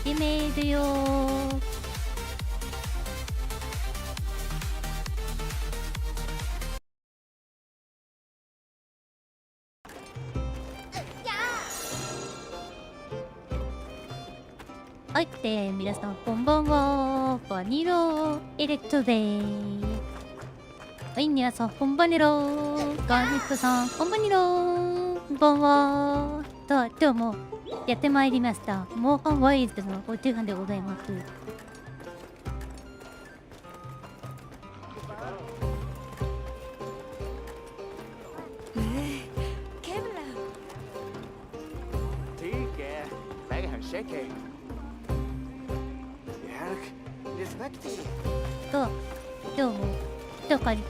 始めるよー。はい、皆さんこんばんは。バニラエレクトでーす。はい、皆さんこんばんにろー。ガーネットさんこんばんにろー。こんばんはー。今日もやってまいりました。モーハンワイズのお時間でございます。今日も一狩り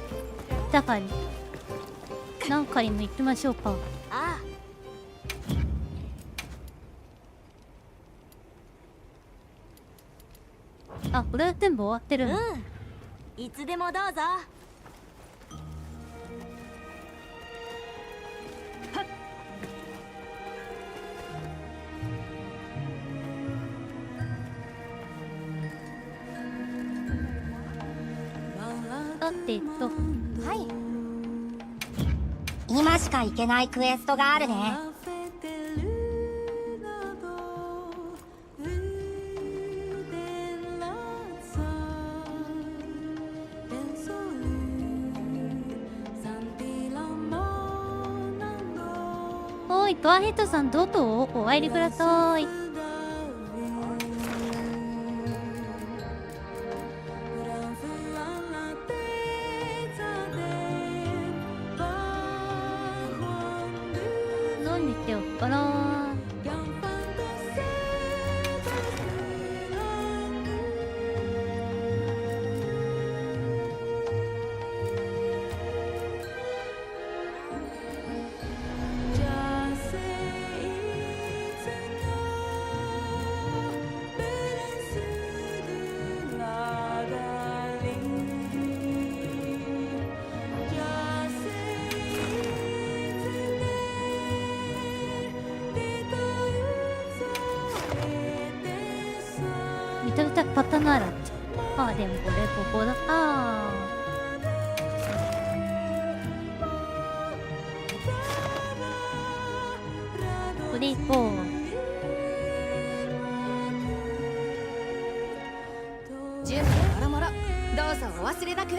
二狩り何回も行きましょうか。あ、これは全部終わってるの。いつでもどうぞ。はい。今しか行けないクエストがあるね。はい、ガーヘッドさんどうぞお入りください。何にしようかな。めちゃめちゃ刀ならあ、でもこれここだ。これ行こう。準備もろもろどうぞお忘れなく。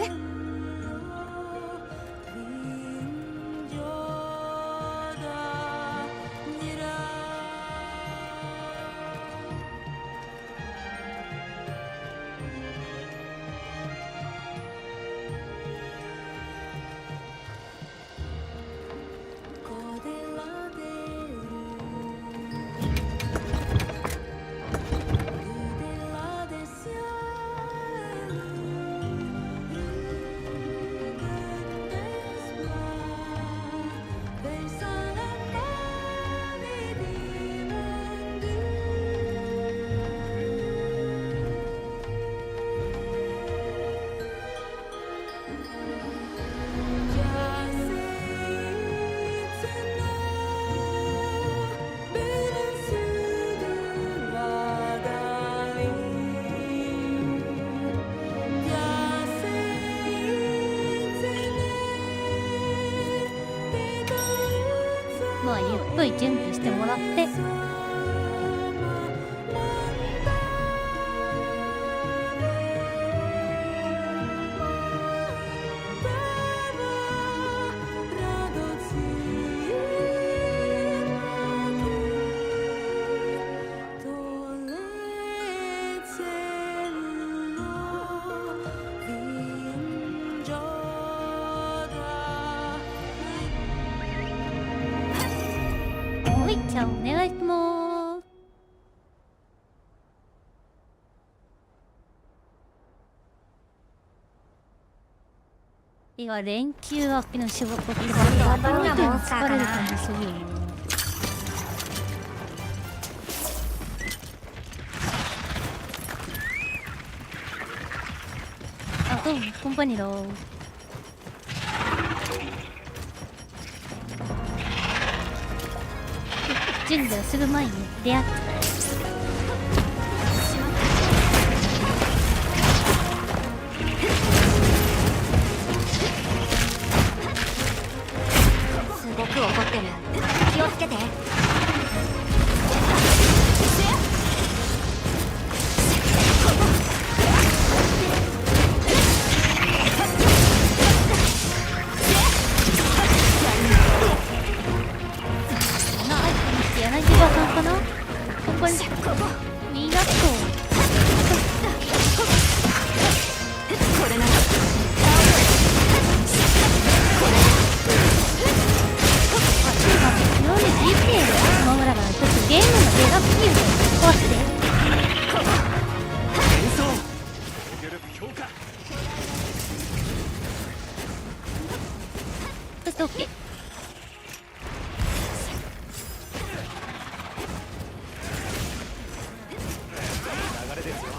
はゆっくり準備してもらって。はい、じゃあお願いします。いや、連休明けの仕事ってさ、ダブルでも疲れる感じするよね。あ、どうも、コンパニロー。準備をする前に出会った。すごく怒ってる。気をつけて。柳葉さんかな。ここにみなとこれなら今まで GTA でスマブラがちょっとゲームの出がすぎるの壊して。演奏防御力強化。そして OK。流れですよ。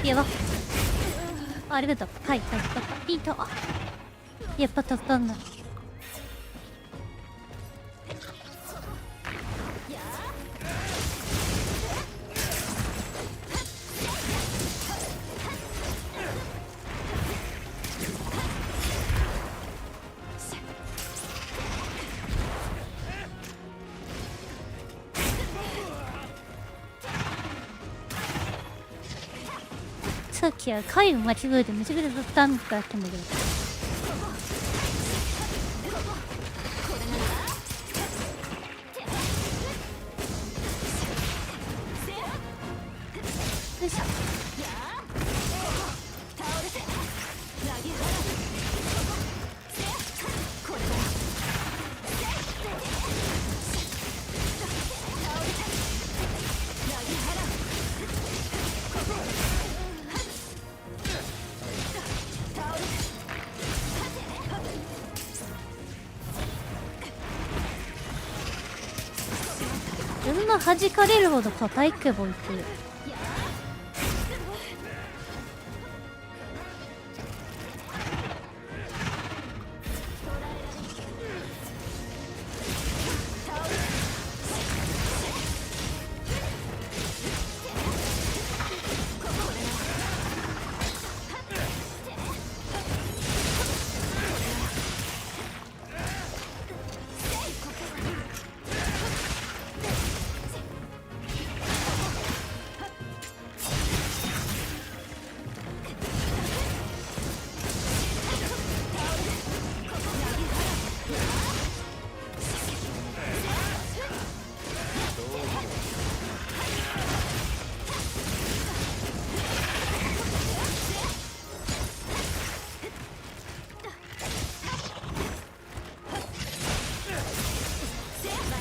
やば。ありがとう。はい、はい、いいと。やっぱ飛ったんだ。さっきは回を間違えてめちゃくちゃずっと雨から来たんだけど。よいしょ。そんな弾かれるほど叩けばいいって。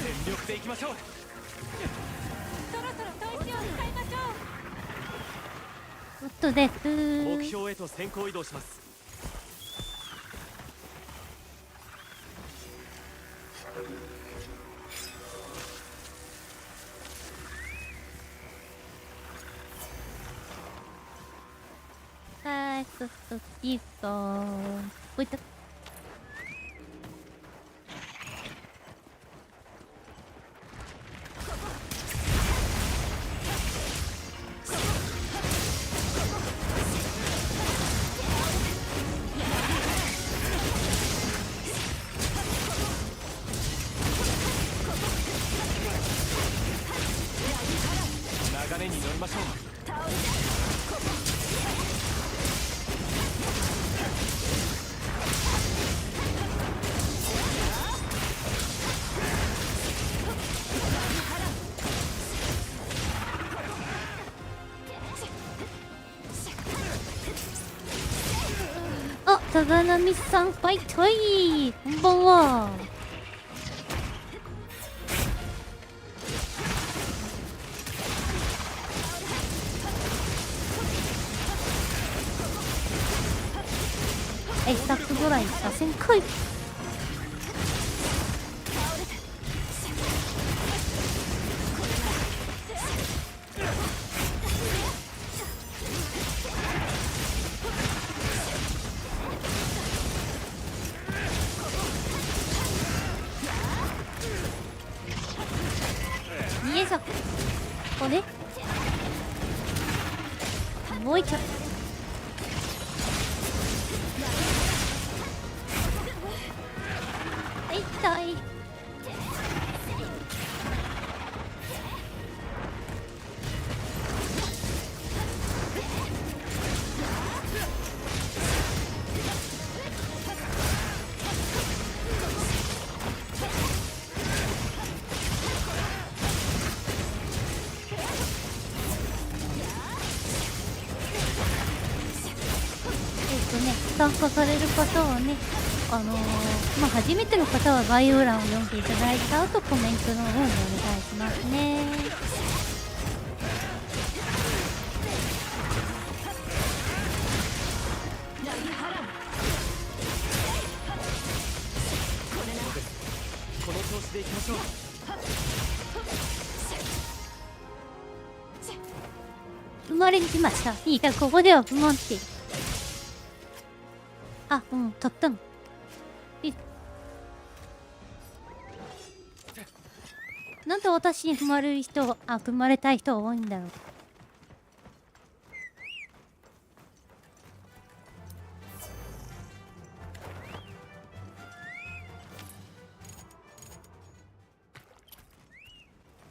全力でいきましょう。そろそろ砥石を使いましょう。ウッドです。目標へと先行移動します。はい、いいか。こういった。高波さんファイトイ、こんばんは。一作ぐらいさせんかい。よいしょ。これもう一丁。痛い。参加される方はね、まあ、初めての方は概要欄を読んでいただいた後コメントの方にお願いしますね。この調子でいきましょう。生まれに来ました。いいか、ここではブモンって。あ、うん、取ったの。なんで私に踏まれる人が、踏まれたい人が多いんだろう。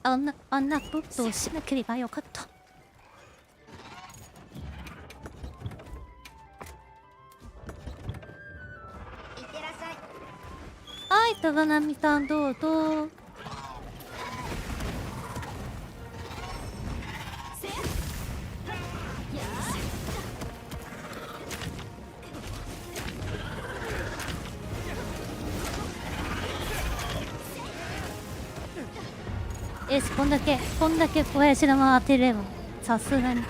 あんなことをしなければよかった。はい、高波さんどうぞ。よし、こんだけ小林玉当てればさすがに。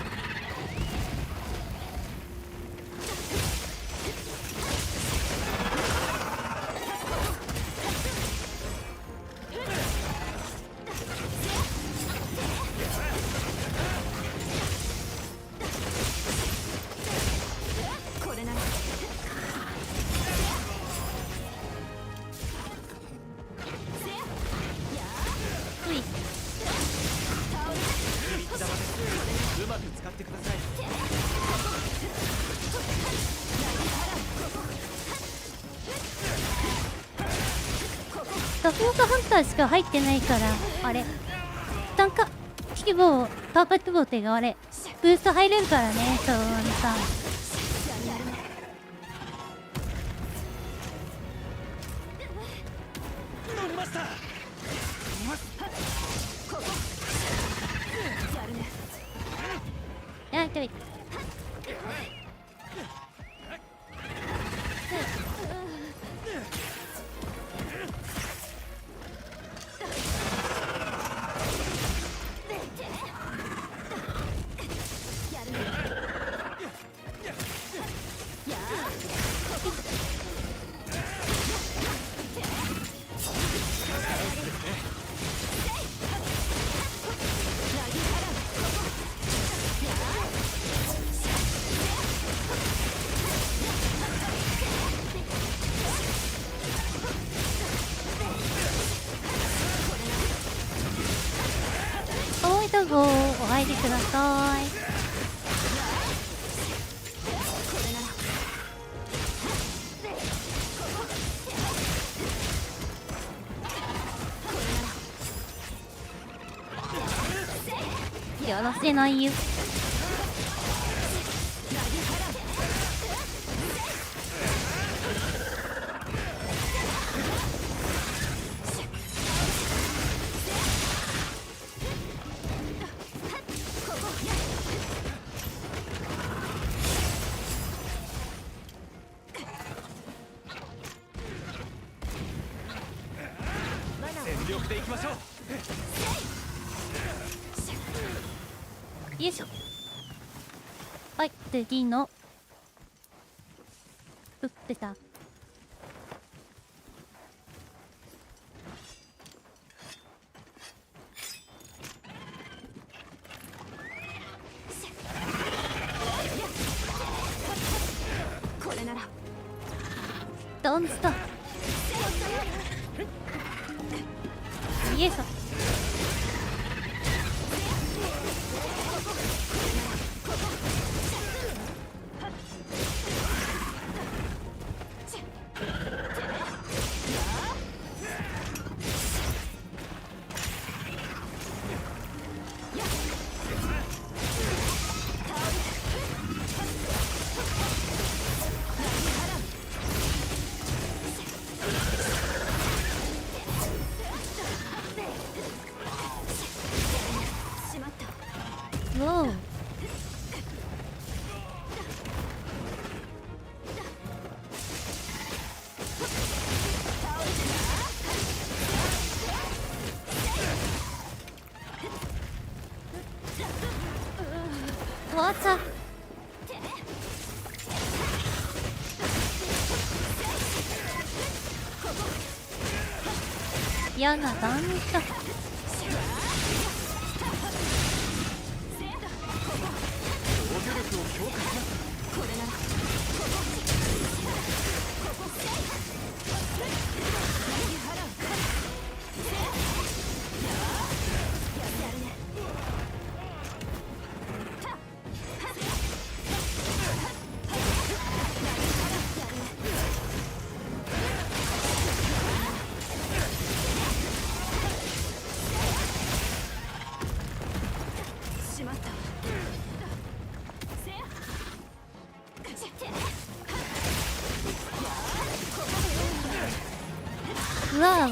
うまく使ってください。タフオカハンターしか入ってないから、あれ単価規模パーパットボーテがあれブースト入れるからね。そうさ、乗りました。やってみて。どうぞお入りください。やらせないよ。力でいきましょう。よいしょ。はい、次の打ってた。これならドンスト。よいしょ。しまった。おお。わっちゃ。嫌なダメージだ。防御力を強化します。これならしまった。うわお。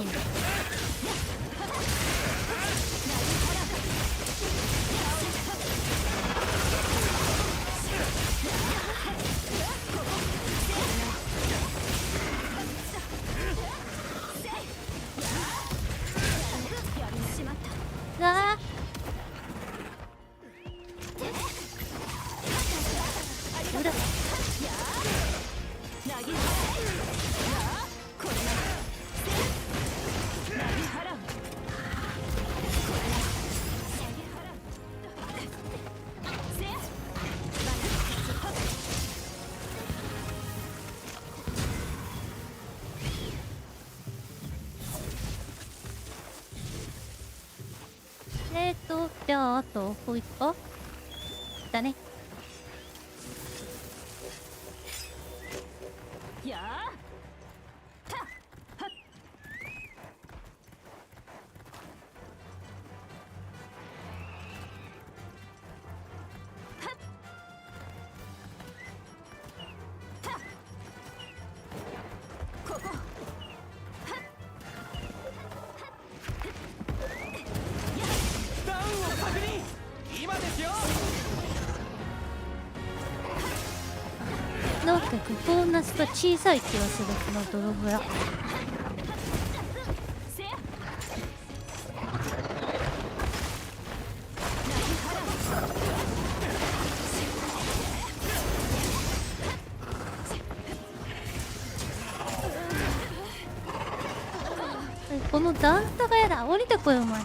しまった。うわー。うら。なぎ払う。これならなぎ払う。これならなぎ払う。せやじゃああともう一個だね。やあたはっここダウンを確認。今ですよ。なんかボーナスが小さい気がするこの泥ブラ。せやこの段差がやだ。降りてこいお前。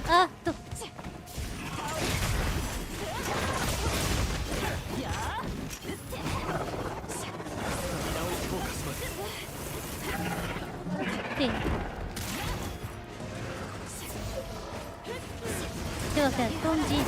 あっと。でではさトンジ。よし。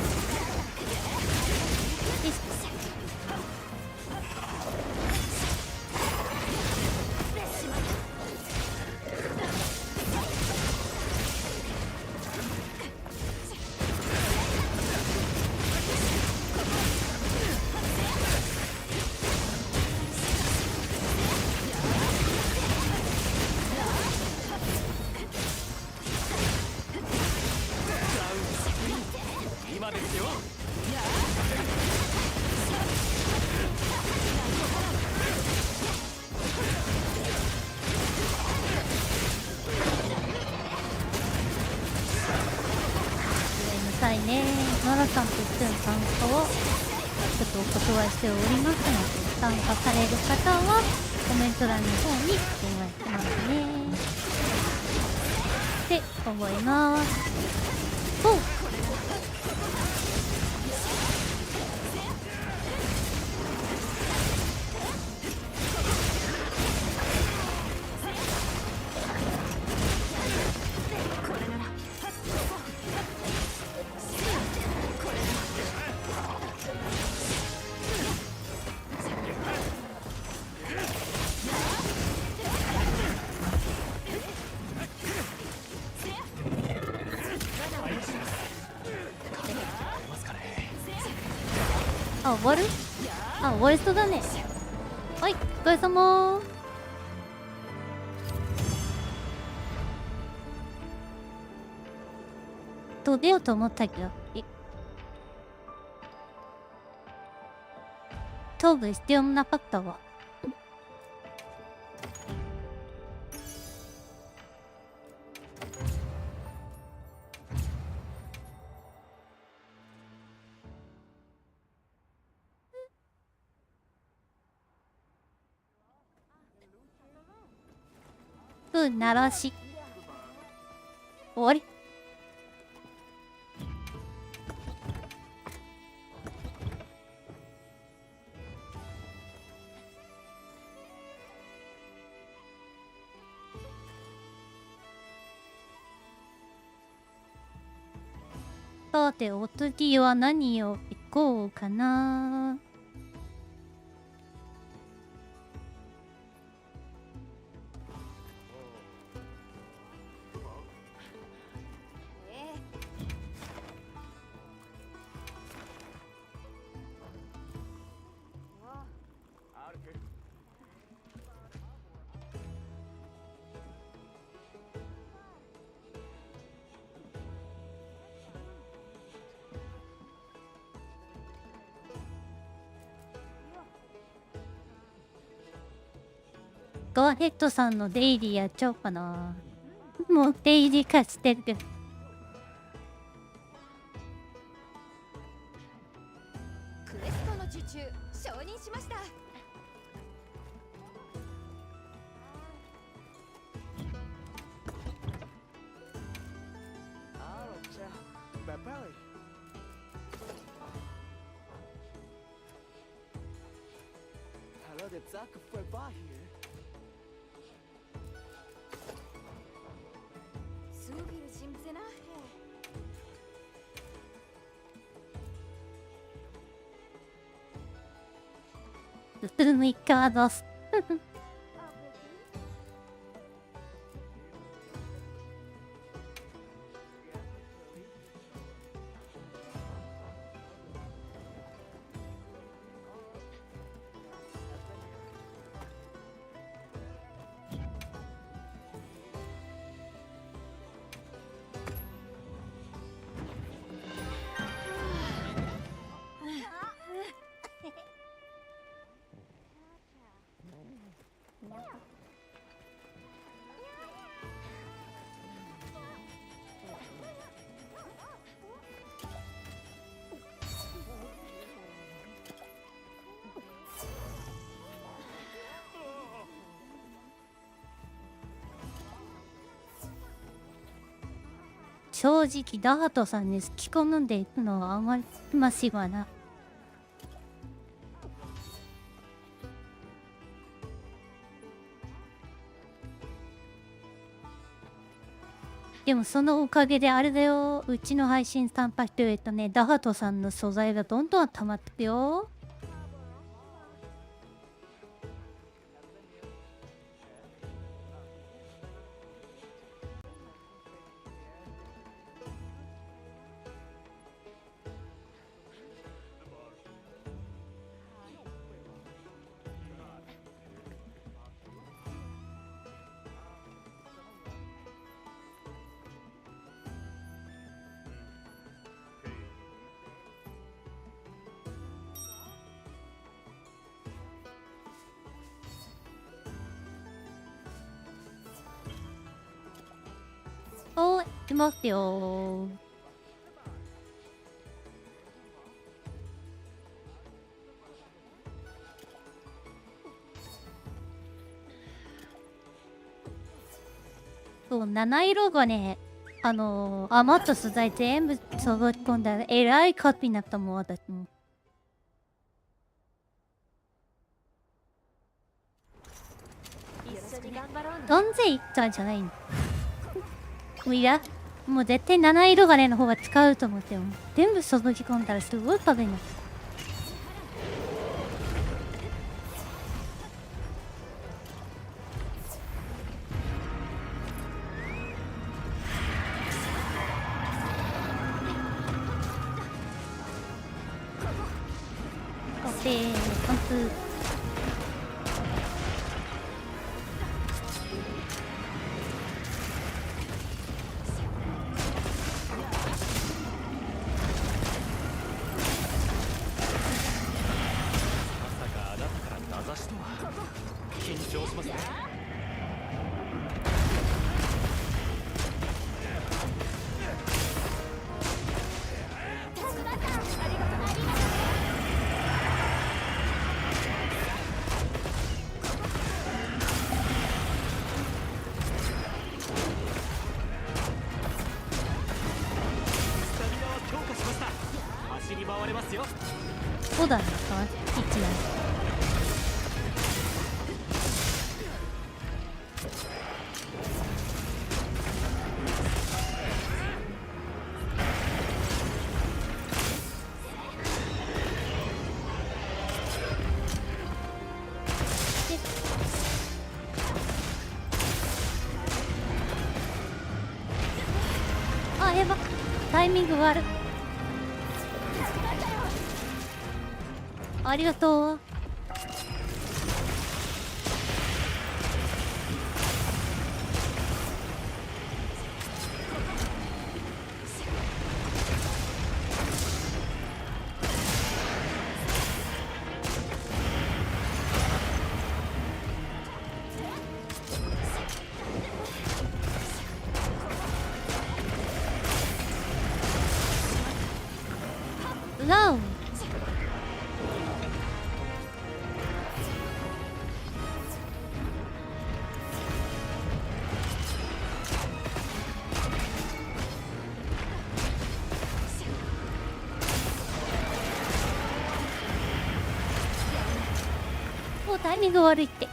ね、ノラさんとしての参加をちょっとお断りしておりますので、参加される方はコメント欄の方にお願いしますね。で、覚えます。おっ、あ、終わる？あ、終わりそうだね。はい、お疲れ様。と出ようと思ったけど、頭部必要もなかったわ。鳴らし終わり。さて、お次は何を行こうかな。ゴアヘッドさんのデイリーやっちゃおうかな。もうデイリー化してるけど。クエストの受注承認しました。Hello, der Zack vorbei hier. すぐる人物な。Supermercados. No. 正直ダートさんに好き好んでいくのはあまりましわな。でもそのおかげであれだよ、うちの配信参加してるとね、ダートさんの素材がどんどん溜まってくよ。おい、待ってよ。そう七色がね余った素材全部注ぎ込んだらえらいカットになったもん私も。一緒に頑張ろうね。断然いったんじゃないの。もういやもう絶対七色金の方が使うと思ってよ。全部注ぎ込んだらすごいパブになった。で完封。まさかあなたから名指しとは。緊張しますね。スタミナは強化しました。走り回れますよ。そうだね一枚。あやばタイミング悪い。ありがとう。うわお。もうタイミング悪いって。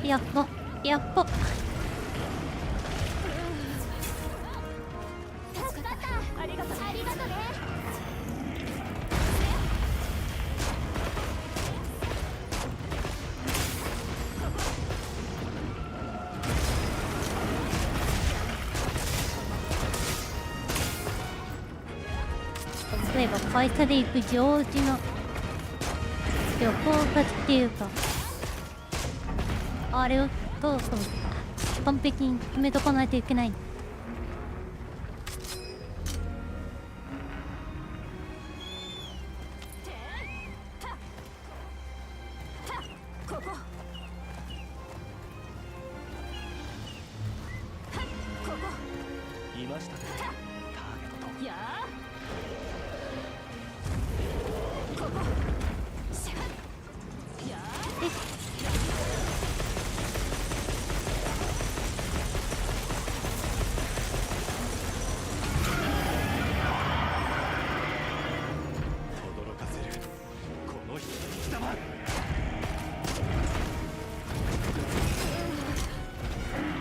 やっほやっほ。助かった。ありがとう。ありがとうね。例えば会社で行く行事の旅行先っていうかあれをそう完璧に決めとかないといけない。ここ。ここ。いましたね。ターゲット。やあ。ここ。シャッ。やあ。驚かせるこの人の貴様。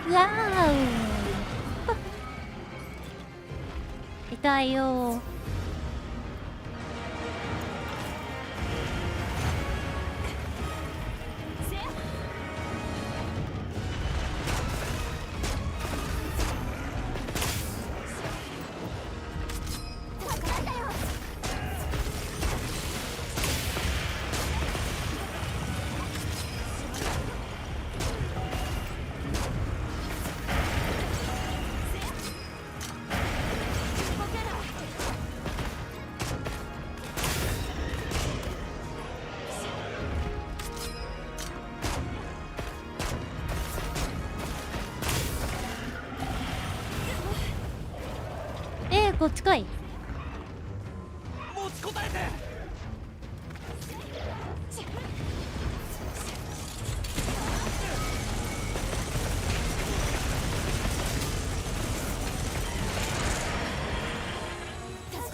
うわー痛いよ。こっちかい。持ちこたえて。助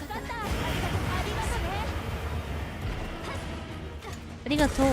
かった。ありがとね。ありがとう。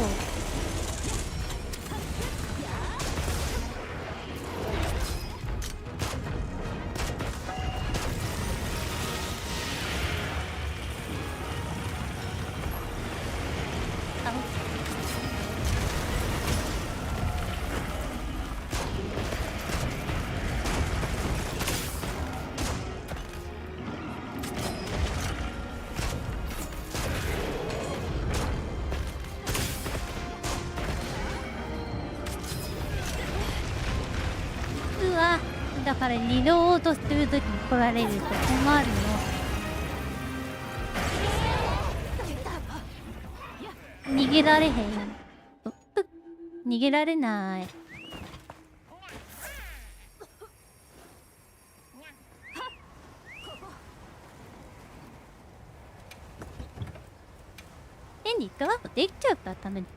うわ、だからリロードするときに来られると困るの。逃げられへん。逃げられない。変にトラップできちゃったために。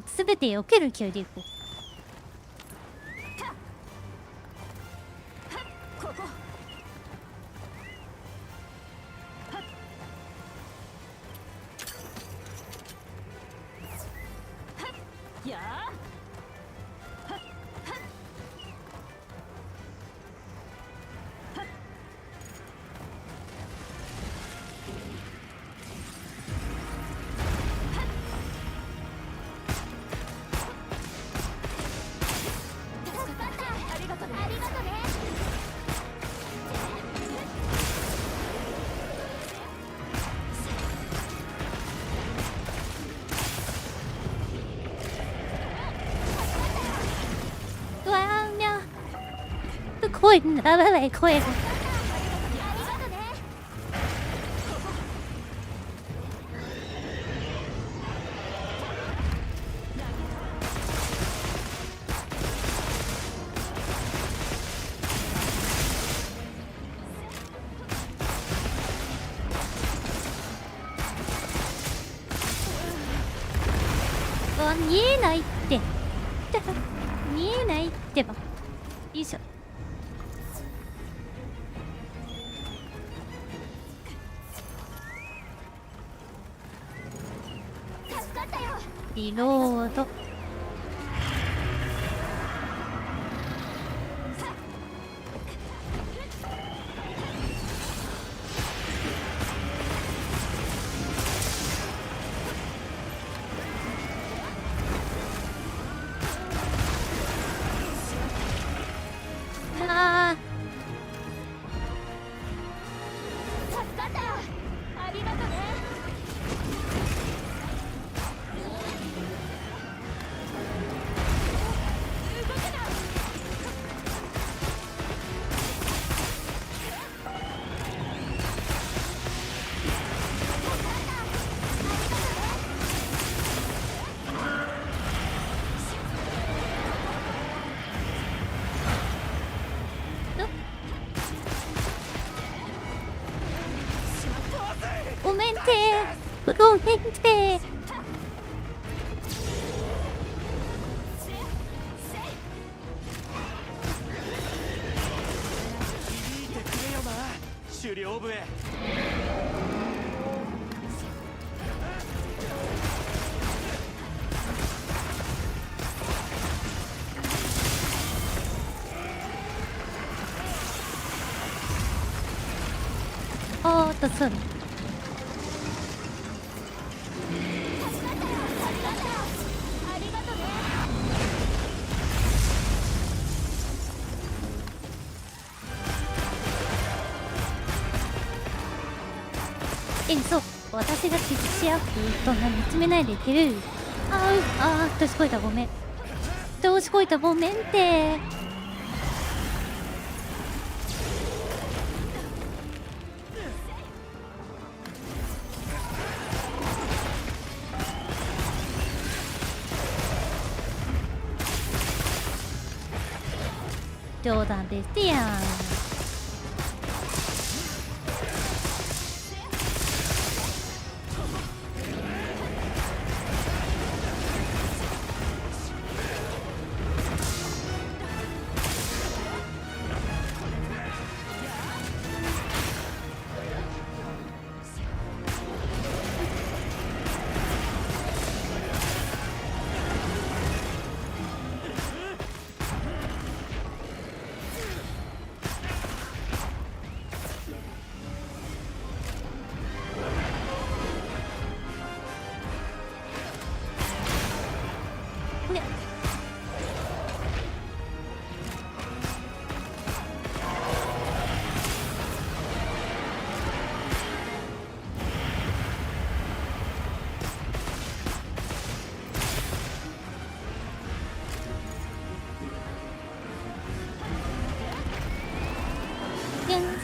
すべて避ける勢いでいこう。ここ。やあ。ありがとね。ありがとね。うわーにゃ。声にならない声が。ありがとね。うわ、見えないって。見えないってば。よいしょ。助かったよ。リロード。あ助かったよ。ありがとね。動けない。ー、ごめんてー。ごめんてー。響いてくれよな狩猟笛。おーっと、そう。ありがとね。そう。私が傷し合うそんな見つめないでてる。年越えたごめん。年越えたごめんって。冗談ですやん。これでん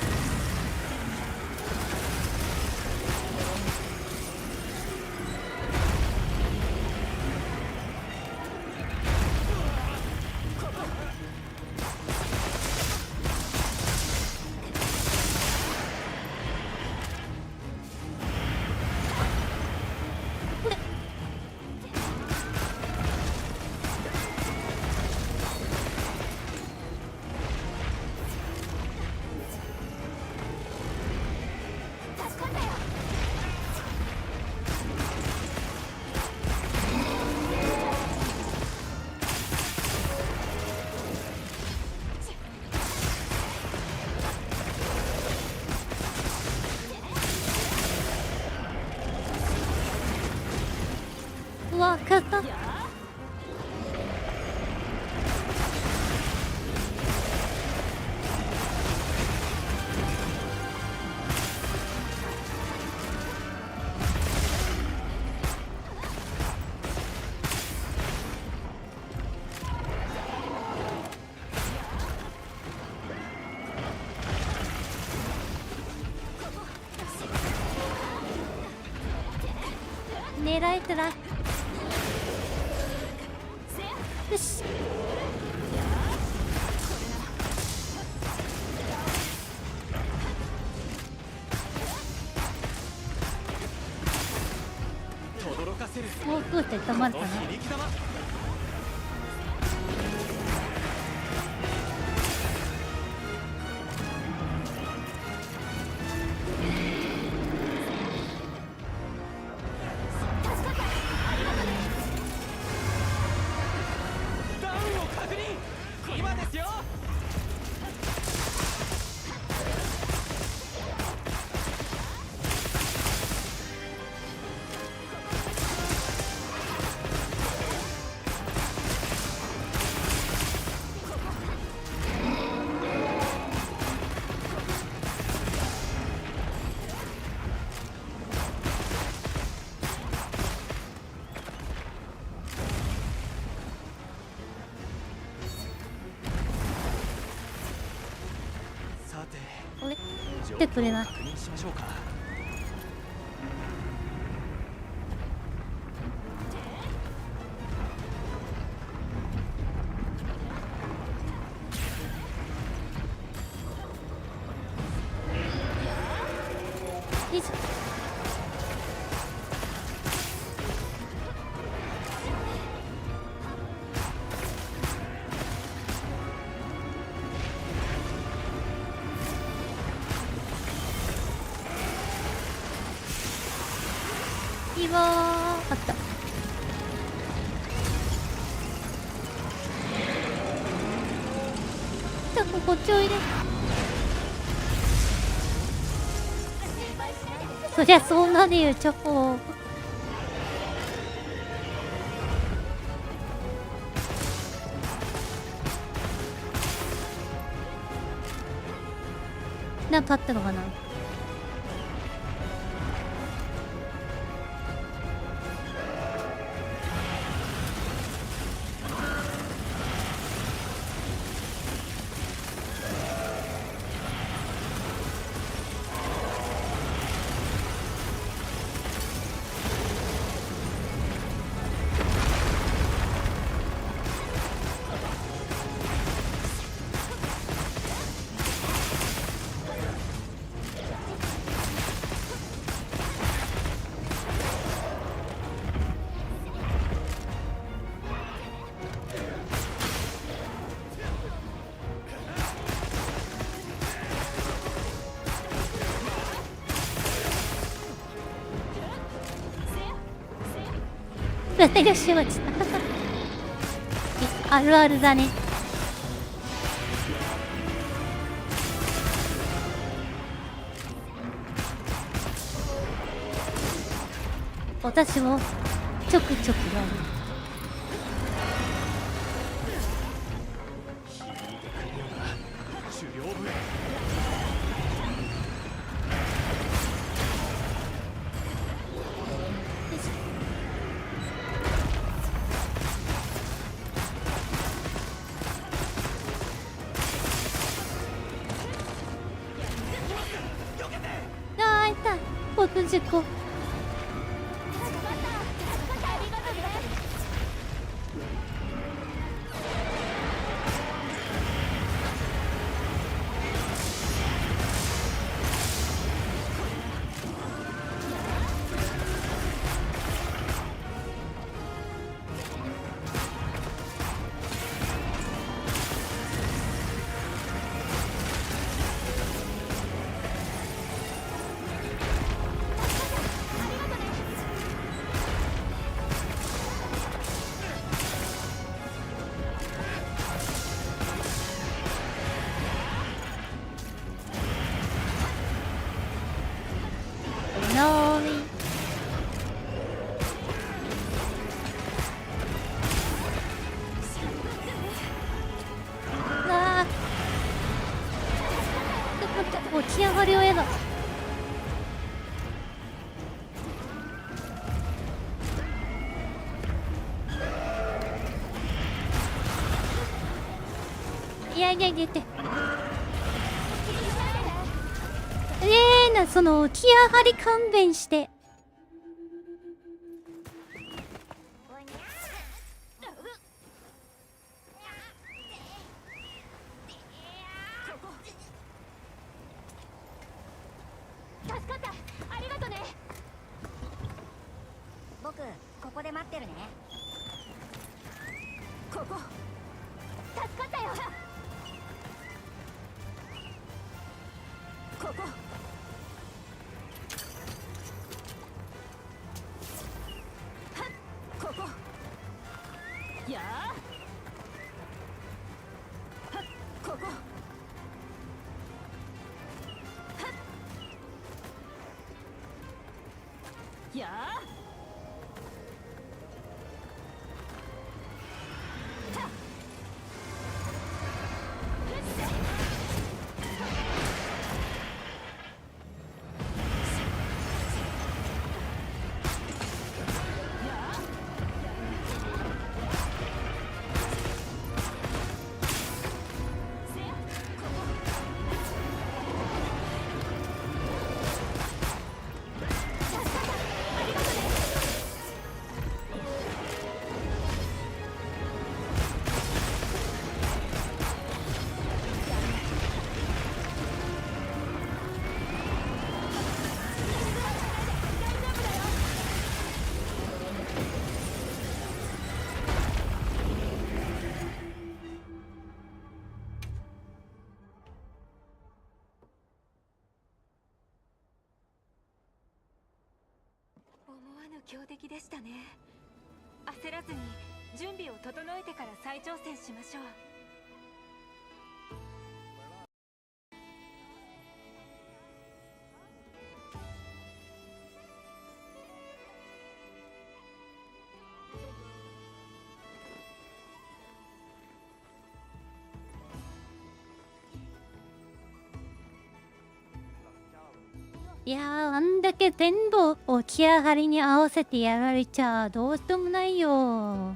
これうわ勝った。狙えたらよし。轟かせるもう少しで止まるかな。響き玉。ダウンを確認。今ですよ。さて、これ状てくれな況を確認しましょうか。よいしょ。いいわーあった。じゃあこっちおいで。そりゃそうなるよチョコ。なんかあったのかな。私落ちた。あるあるだね。私もちょくちょくやる。狩猟部へ。あー、痛い。交通事故。のーみ。あー、起き上がりを得だ。いやいやいやってその起き上がり勘弁して。助かった。ありがとね。僕ここで待ってるね。ここ助かったよ。ここここやあここやあ思わぬ強敵でしたね。焦らずに準備を整えてから再挑戦しましょう。いやー、あんだけ全部起き上がりに合わせてやられちゃどうしようもないよ。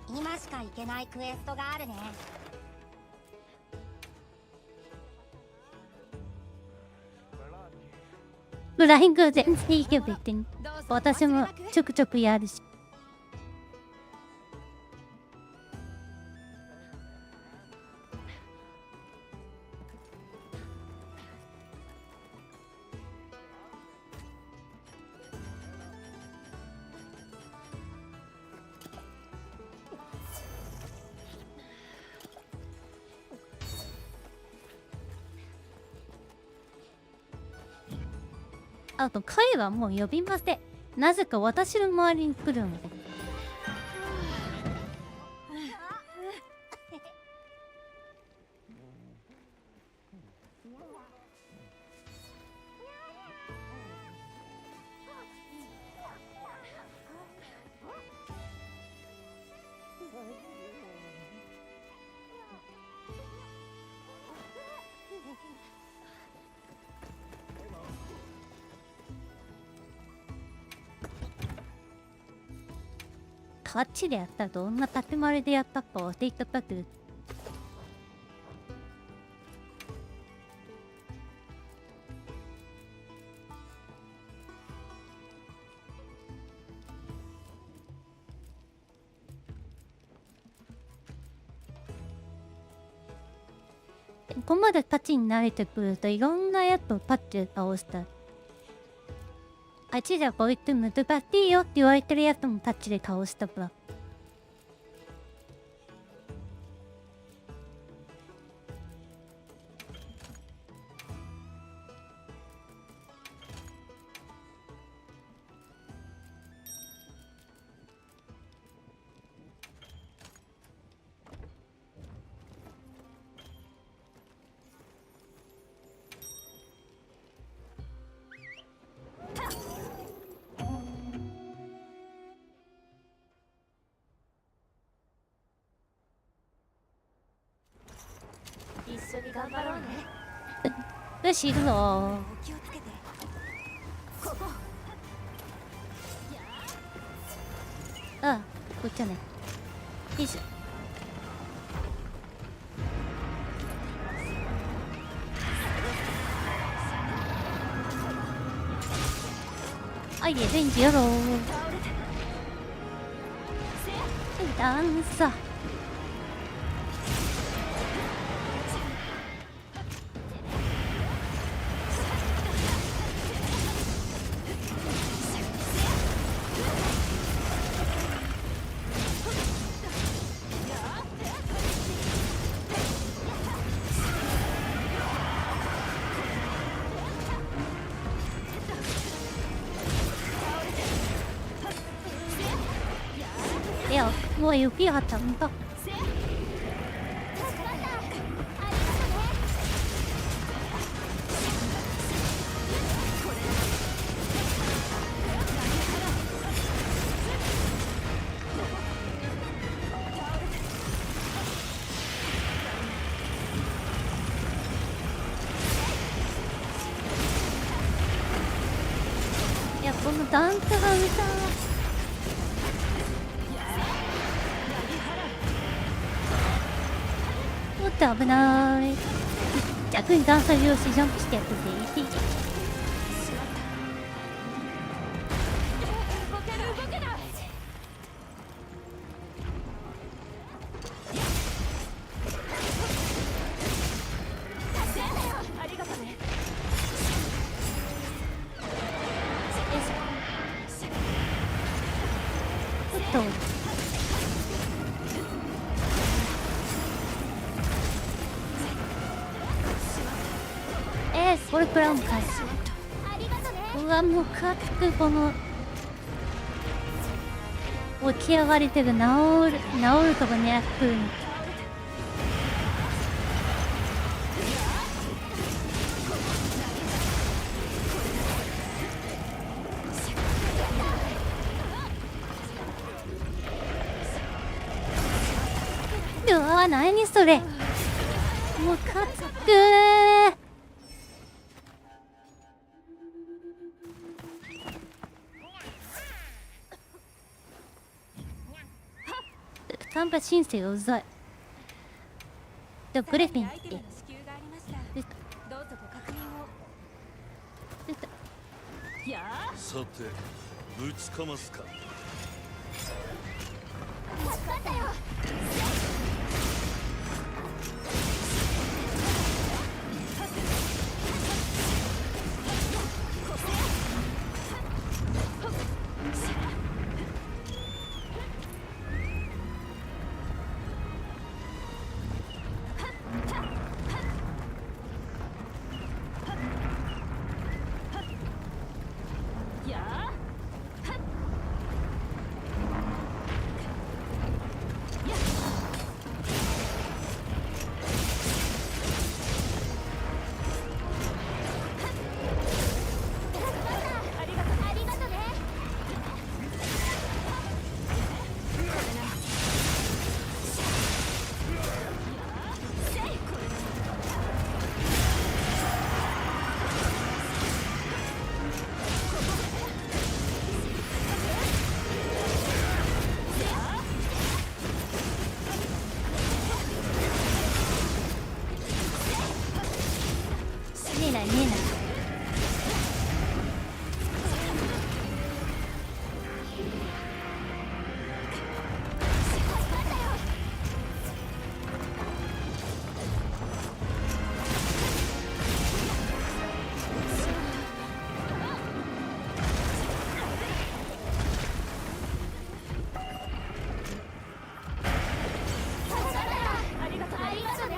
今しか行けないクエストがあるね。フライング全然いけばいってん。私もちょくちょくやるし。あと彼はもう呼びません。なぜか私の周りに来るので。ガチでやったらどんな縦丸でやったか忘れちゃったけど。ここまでタッチに慣れてくるといろんなやつをパッチで倒した。あっちじゃこいつ難しいよって言われてるやつもタッチで倒したから。一緒に頑張ろうね。よし、行くぞ。お気をつけて。ここ。ああ、こっちはね。よいしょ。はい、リベンジやろう。ダンサいや、もう雪がちゃんと。いや、このダンスが歌おっと危ない。逆に段差拍子ジャンプしてやってていい。動ける動けない。ありがとね。おっとこれ食らうんかい。うわ、もうかつくこの起き上がりてる治るとかねくん。うわ、何それ。もうかつくー。サンバ申請がうざい。でブレフィンってアイテムの支給がありました。どうぞご確認を。やあ。さてぶちかますか。助かったよ。ゃねえな。ありがとうね。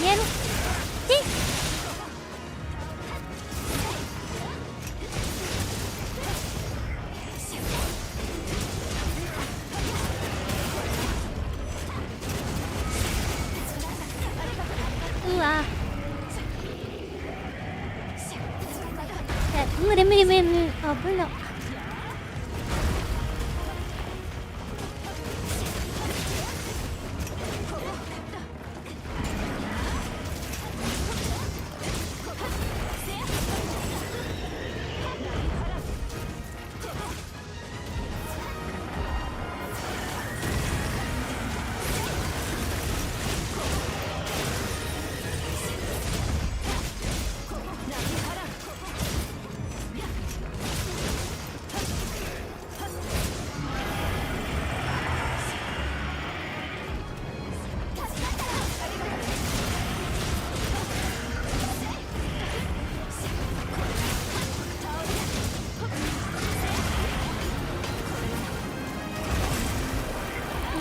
やる。うわ。無理無理無理無理。危ない。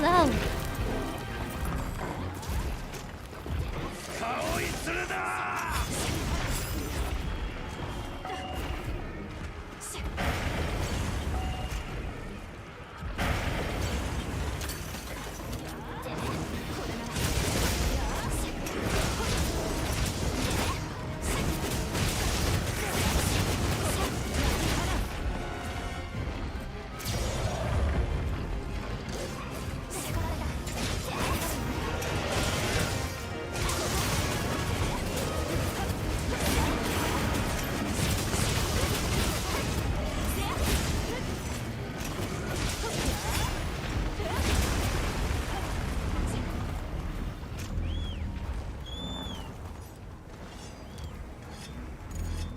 わお。青い鶴だ。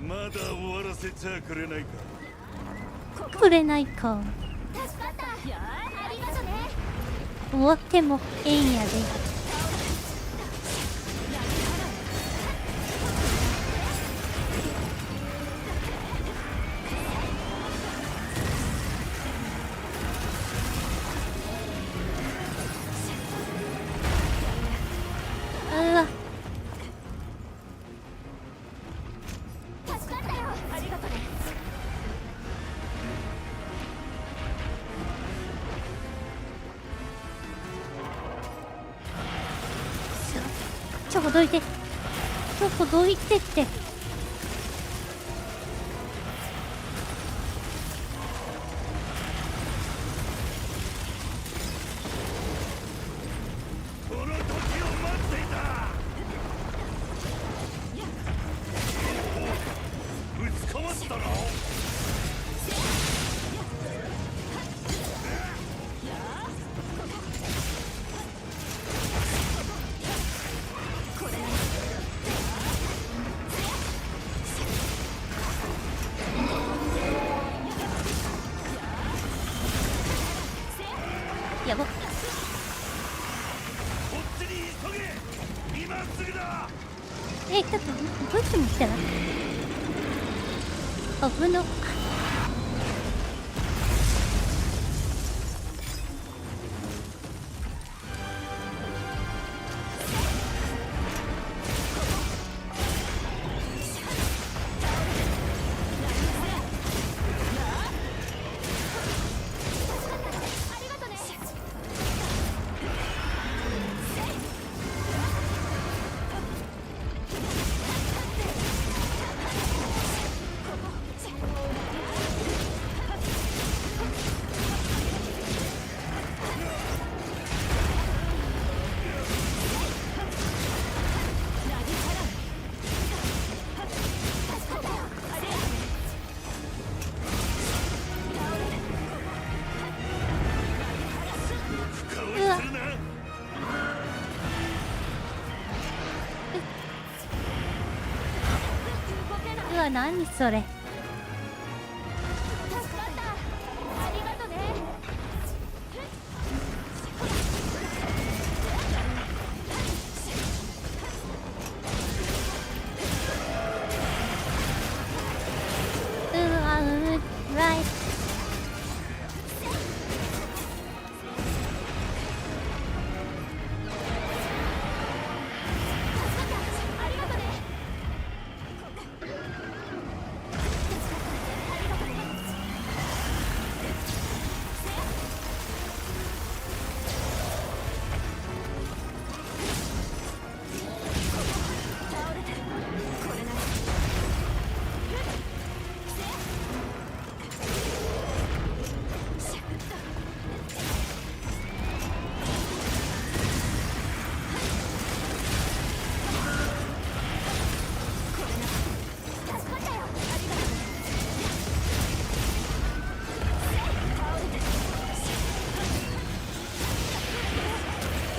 まだ終わらせちゃくれないか。くれないか。助かった。ありがとね。終わってもええんやで。うわ。助かったよ。ありがとね。ほどいて。ほどいてって。この時を待っていた。ぶちかましたな。やば。こっちに急げ。今すぐだ。ちょっとどっちも来たな。危な。わ、何それ。助かったありがとねライありがとね倒れてこれなら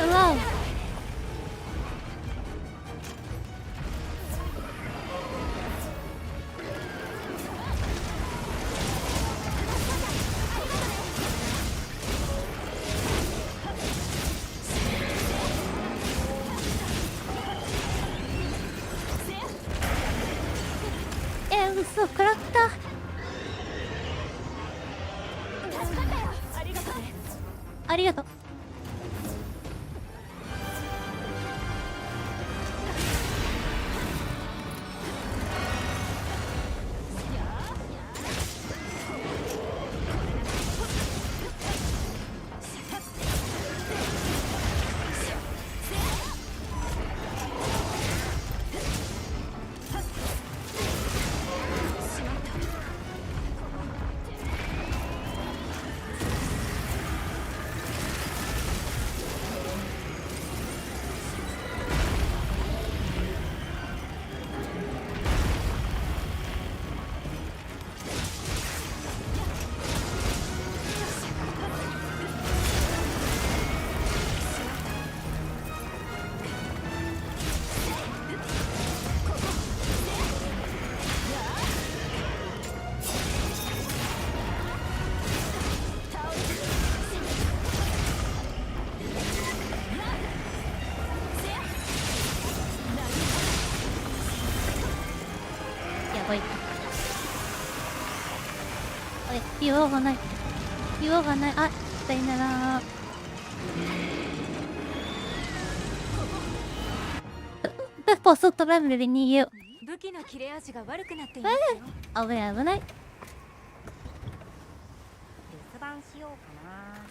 うわ。嘘、食らった。助かったよありがとねありがとう。やばい。あれ、岩がない。岩がない。あ、さよなら。ポストラブルで逃げよう。武器の切れ味が悪くなっていますよ危ない危ない。留守番しようかな。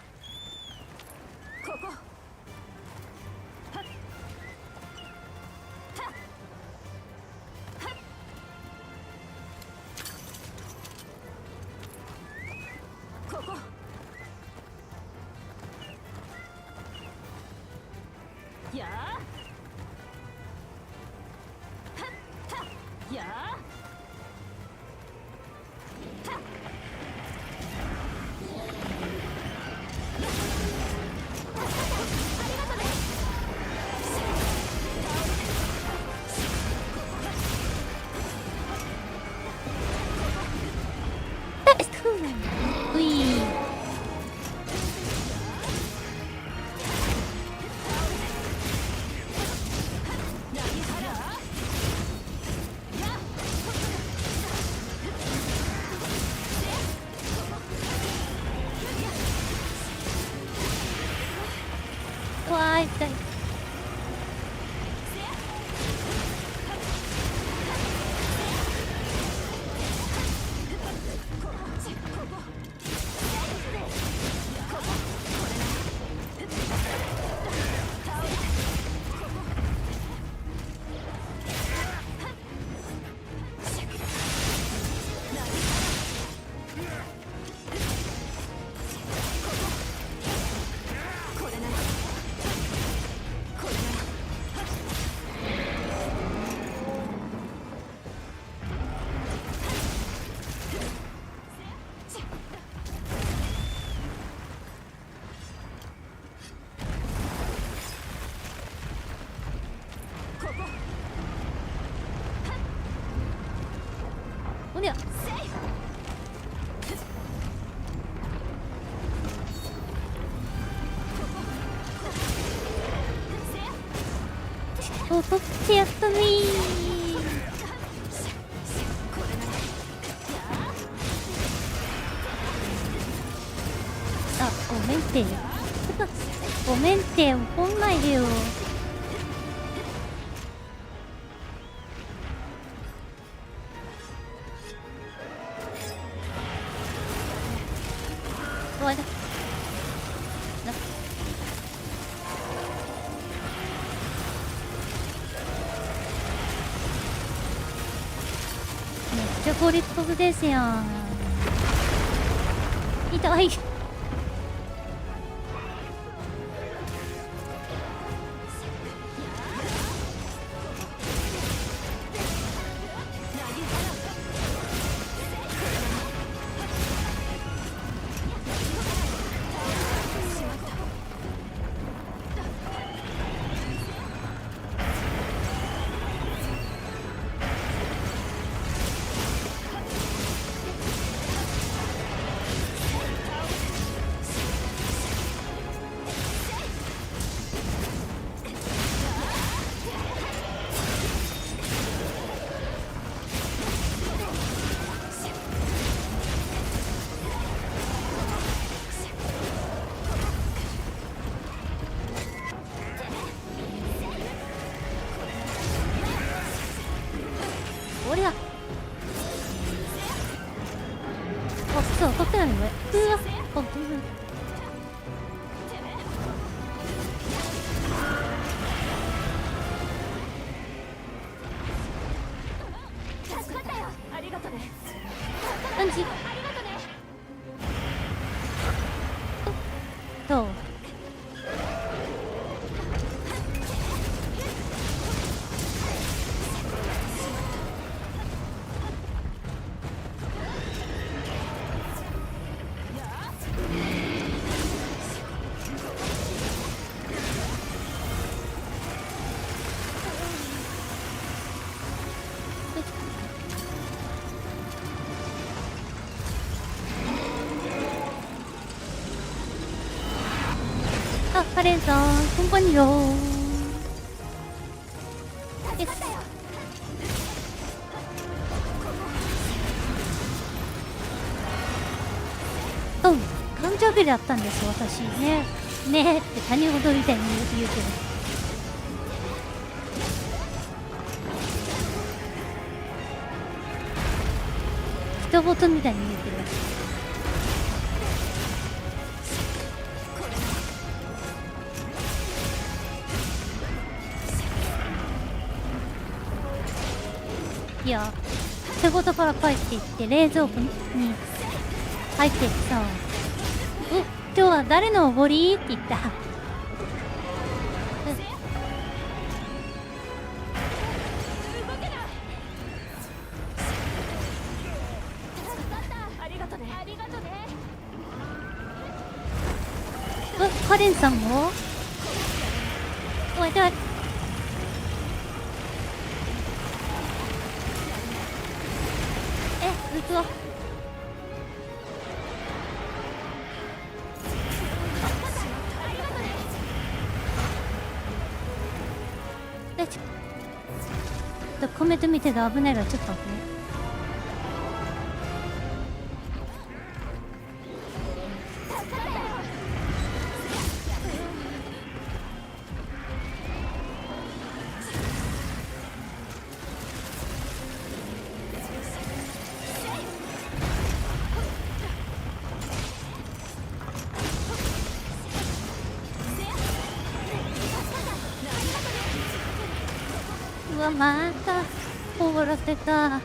ここはっはっはっここやあはっはっやあありがとねおりゃ。お、取ってやったねー。あ、ごめんってごめんって怒んないでよ。終わりだ。めっちゃゴリッポグですやん。痛い。俺だ。あ、そう、取ってないのね。うわ、あ、ごめん。助かったよ。ありがとね。感じ。ありがとね。どう？あ、カレンさん、こんばんにろー。よし。うん、誕生日だったんです私ね。ねえって他人事みたいに言うけど。人事みたいに言うけど。いや、仕事から帰って行って冷蔵庫に入ってってさ、今日は誰のおごりって言った。ありがとね。ありがとね。カレンさんもおい、待って。うつわ。ちょっとコメント見てた。危ないからちょっと待ってね。うわ、また終わらせた。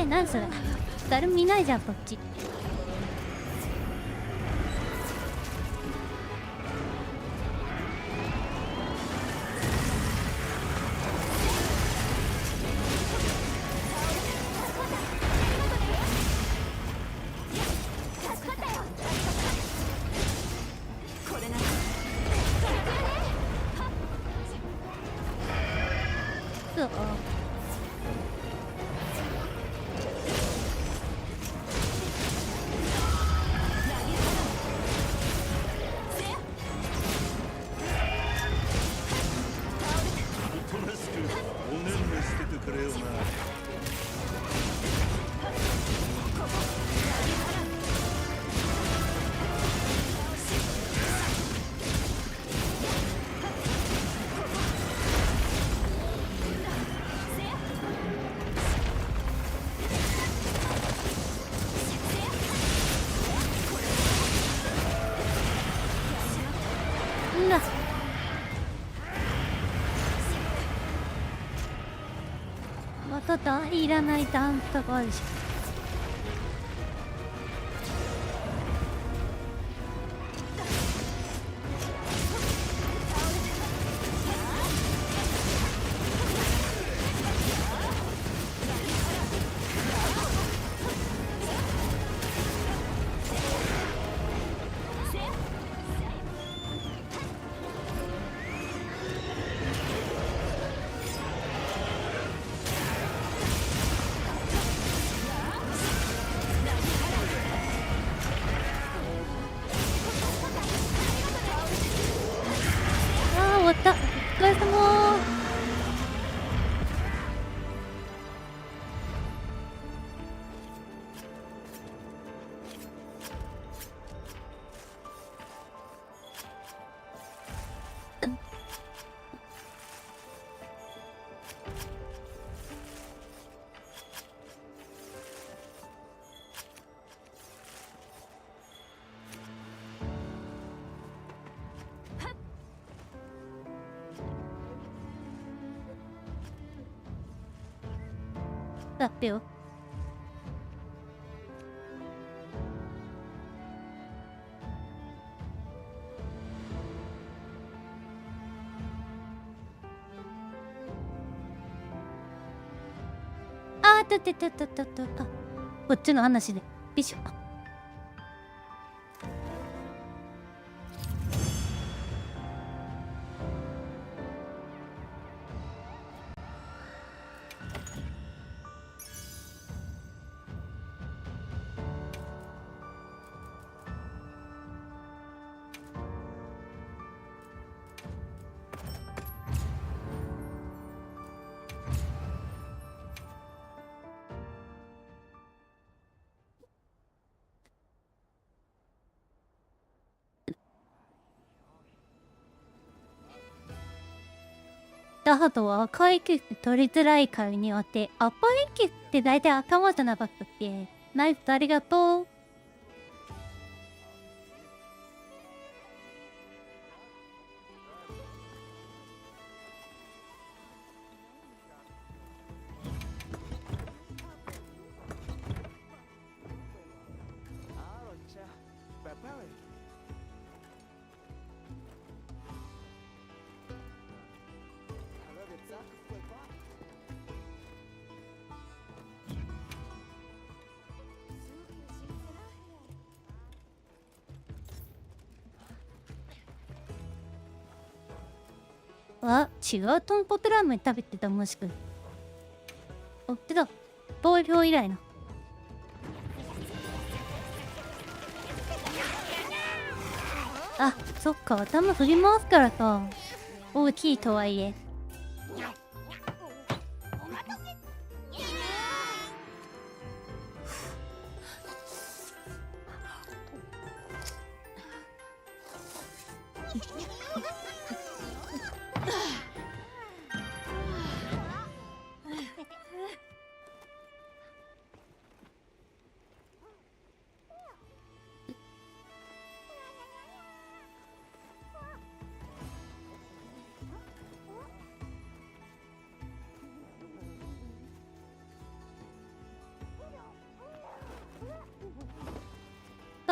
何それ。誰も見ないじゃんこっち。これならそうおとなしくおねんねしててくれよな。んだ。まただいらないダンとかあるし。ああ終わった。お疲れ様。だってよ。あーあ、こっちの話で。びしょ。ダハトは赤いキ取りづらいからによって赤いキって大体頭じゃなかったっけ。ナイフありがとう。あ、違う豚骨ラーメン食べてたもしく。おってた。投票以来の。あ、そっか、頭振り回すからか。大きいとはいえ。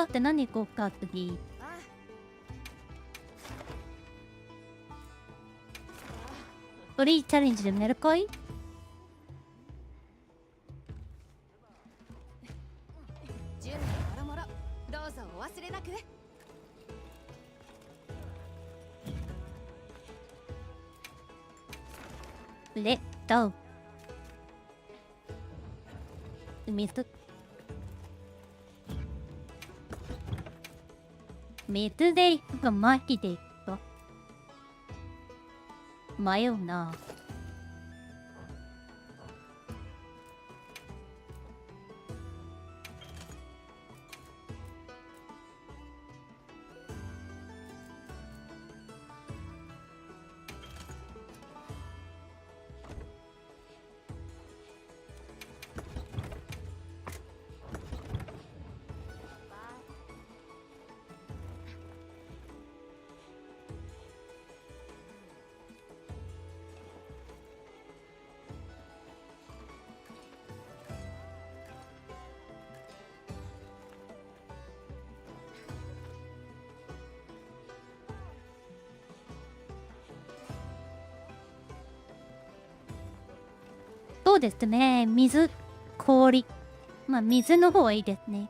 って何行こうか次。フリーチャレンジでもやるかい？準備もろもろどうぞお忘れなく。レッド水で行くかマヒで行くか迷うな。そうですね。水、氷。まあ水の方がいいですね。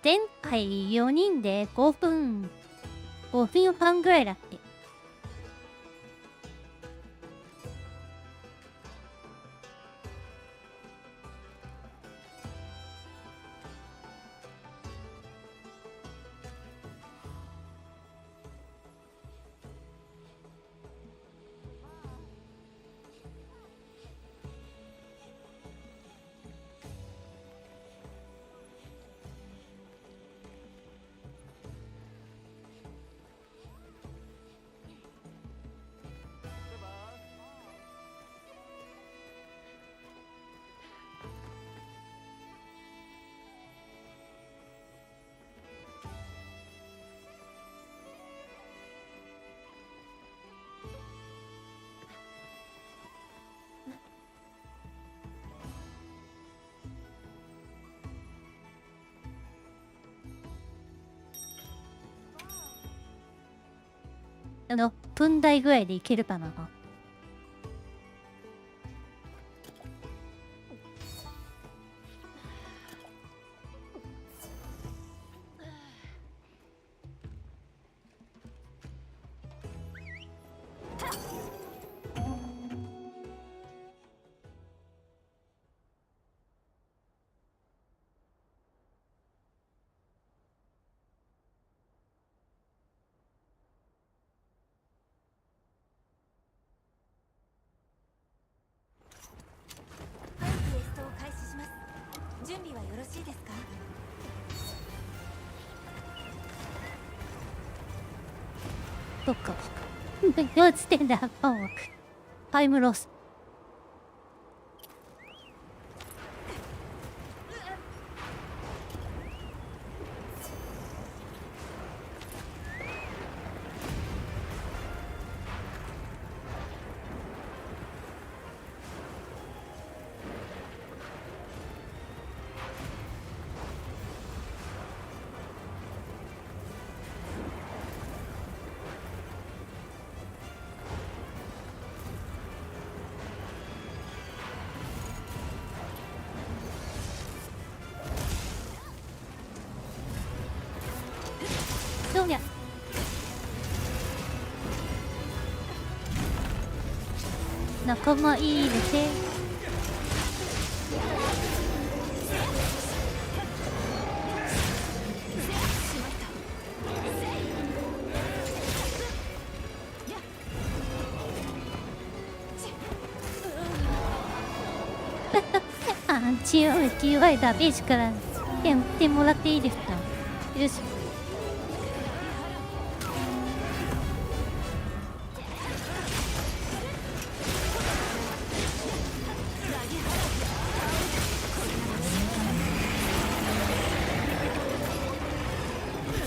前回4人で5分半ぐらいだっけ。分台ぐらいでいけるかな。はい、クエストを開始します。準備はよろしいですか？そっか。4時点で8本枠。タイムロス。どうや。仲間いいですね。アンチ OQI ダメージから点振ってもらっていいですか。よし。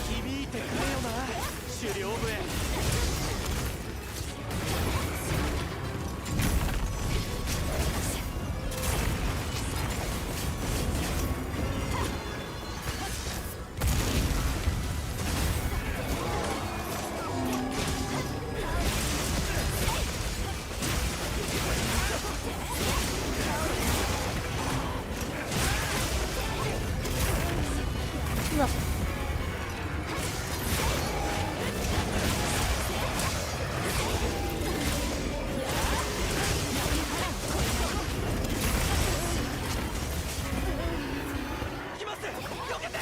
響いてくれよな狩猟部へ。うわ。来ますよけて。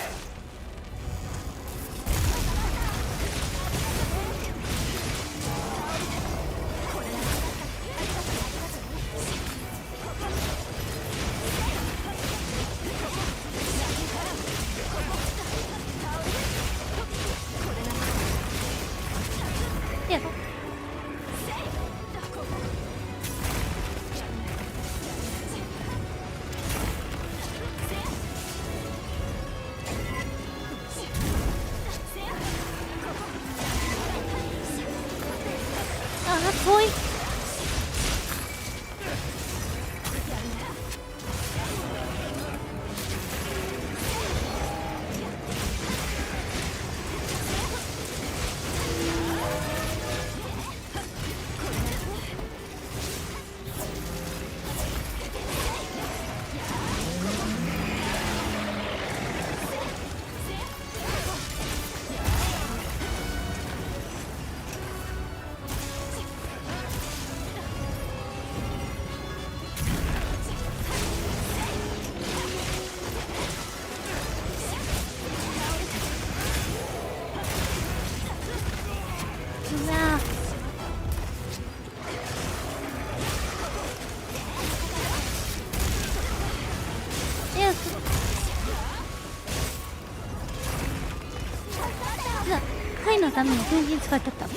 いや。あー、遠い。うわー。いや、うわ、貝のために全然使っちゃった。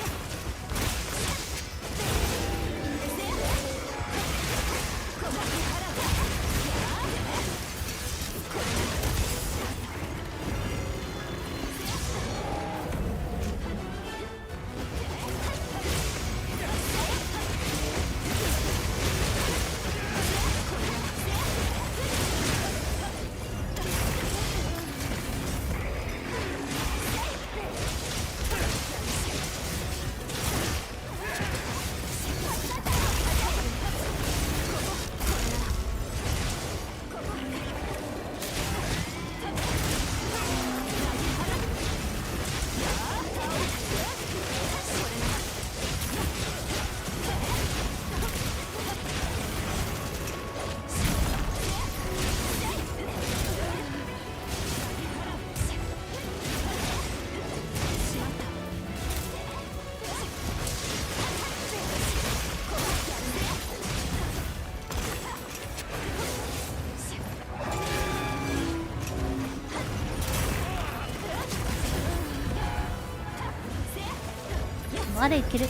まだいける。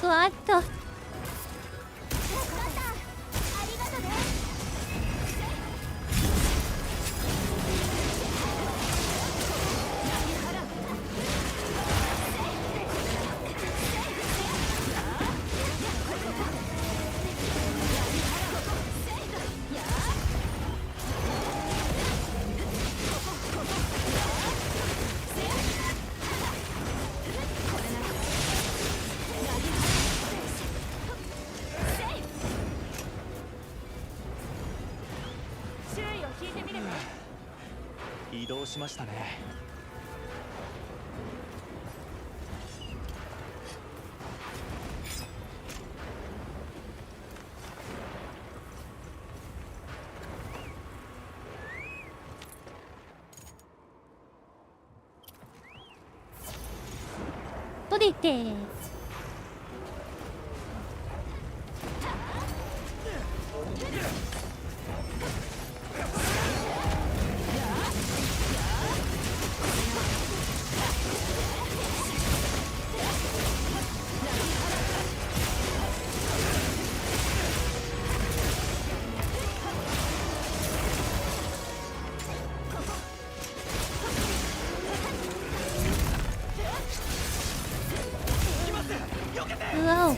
うわっと。移動しましたね。取れてうわお。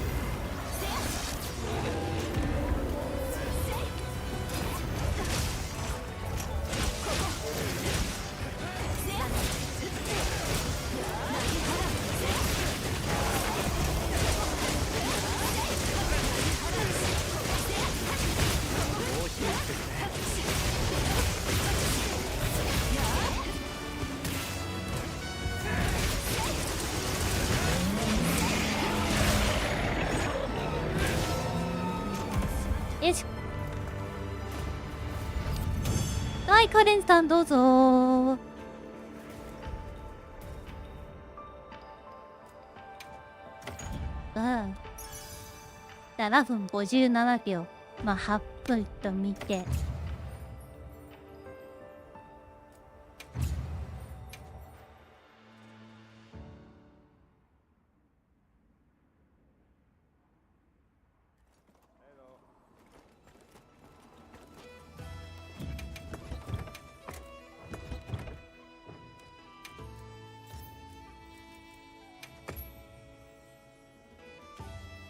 よし。はい、カレンさんどうぞー。7分57秒。まあ、8分と見て。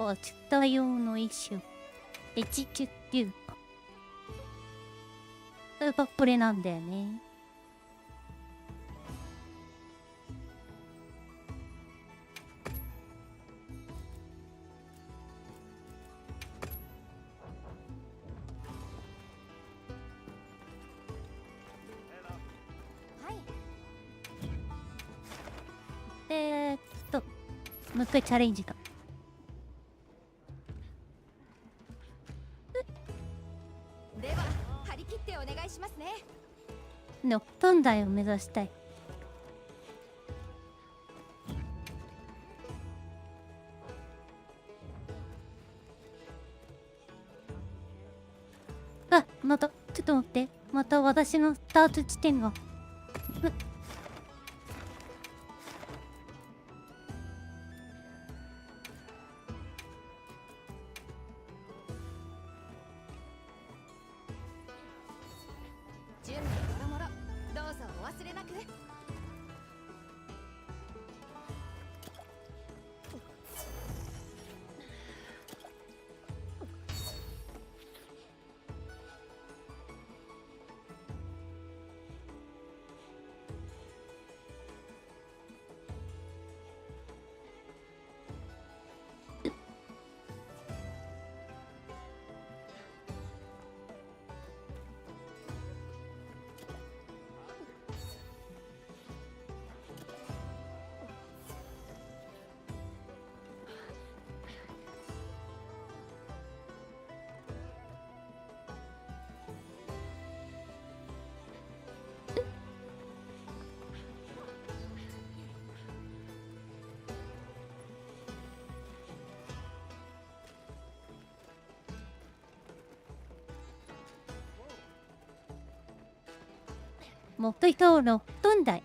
おちった用の一種。エチキュッキュー。それがこれなんだよね。はい。もう一回チャレンジだ。では張り切ってお願いしますね。6分台を目指したい。あ、また、ちょっと待って。また私のスタート地点が。準備もろもろ、どうぞお忘れなく。目標6分台。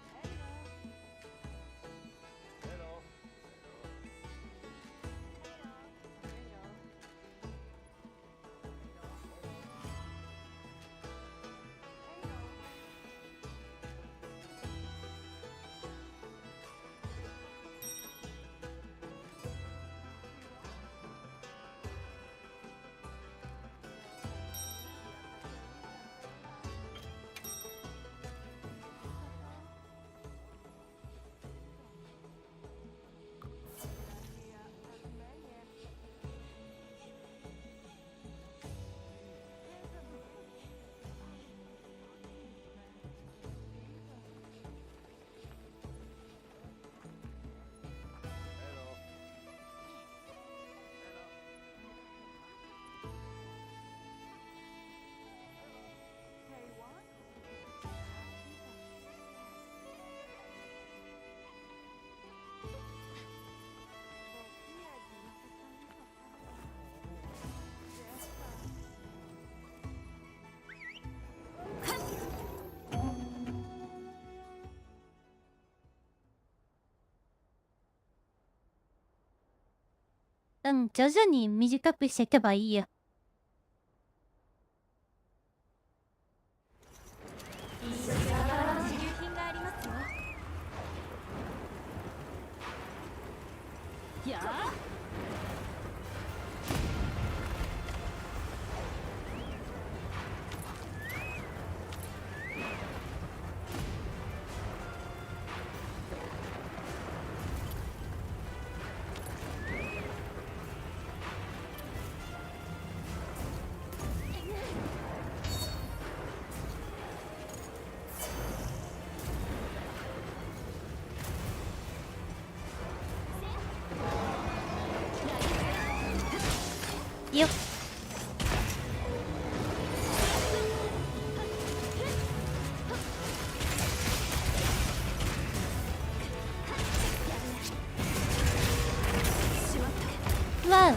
うん、徐々に短くしていけばいいよ。支流品がありますよ。やあよっ。わう。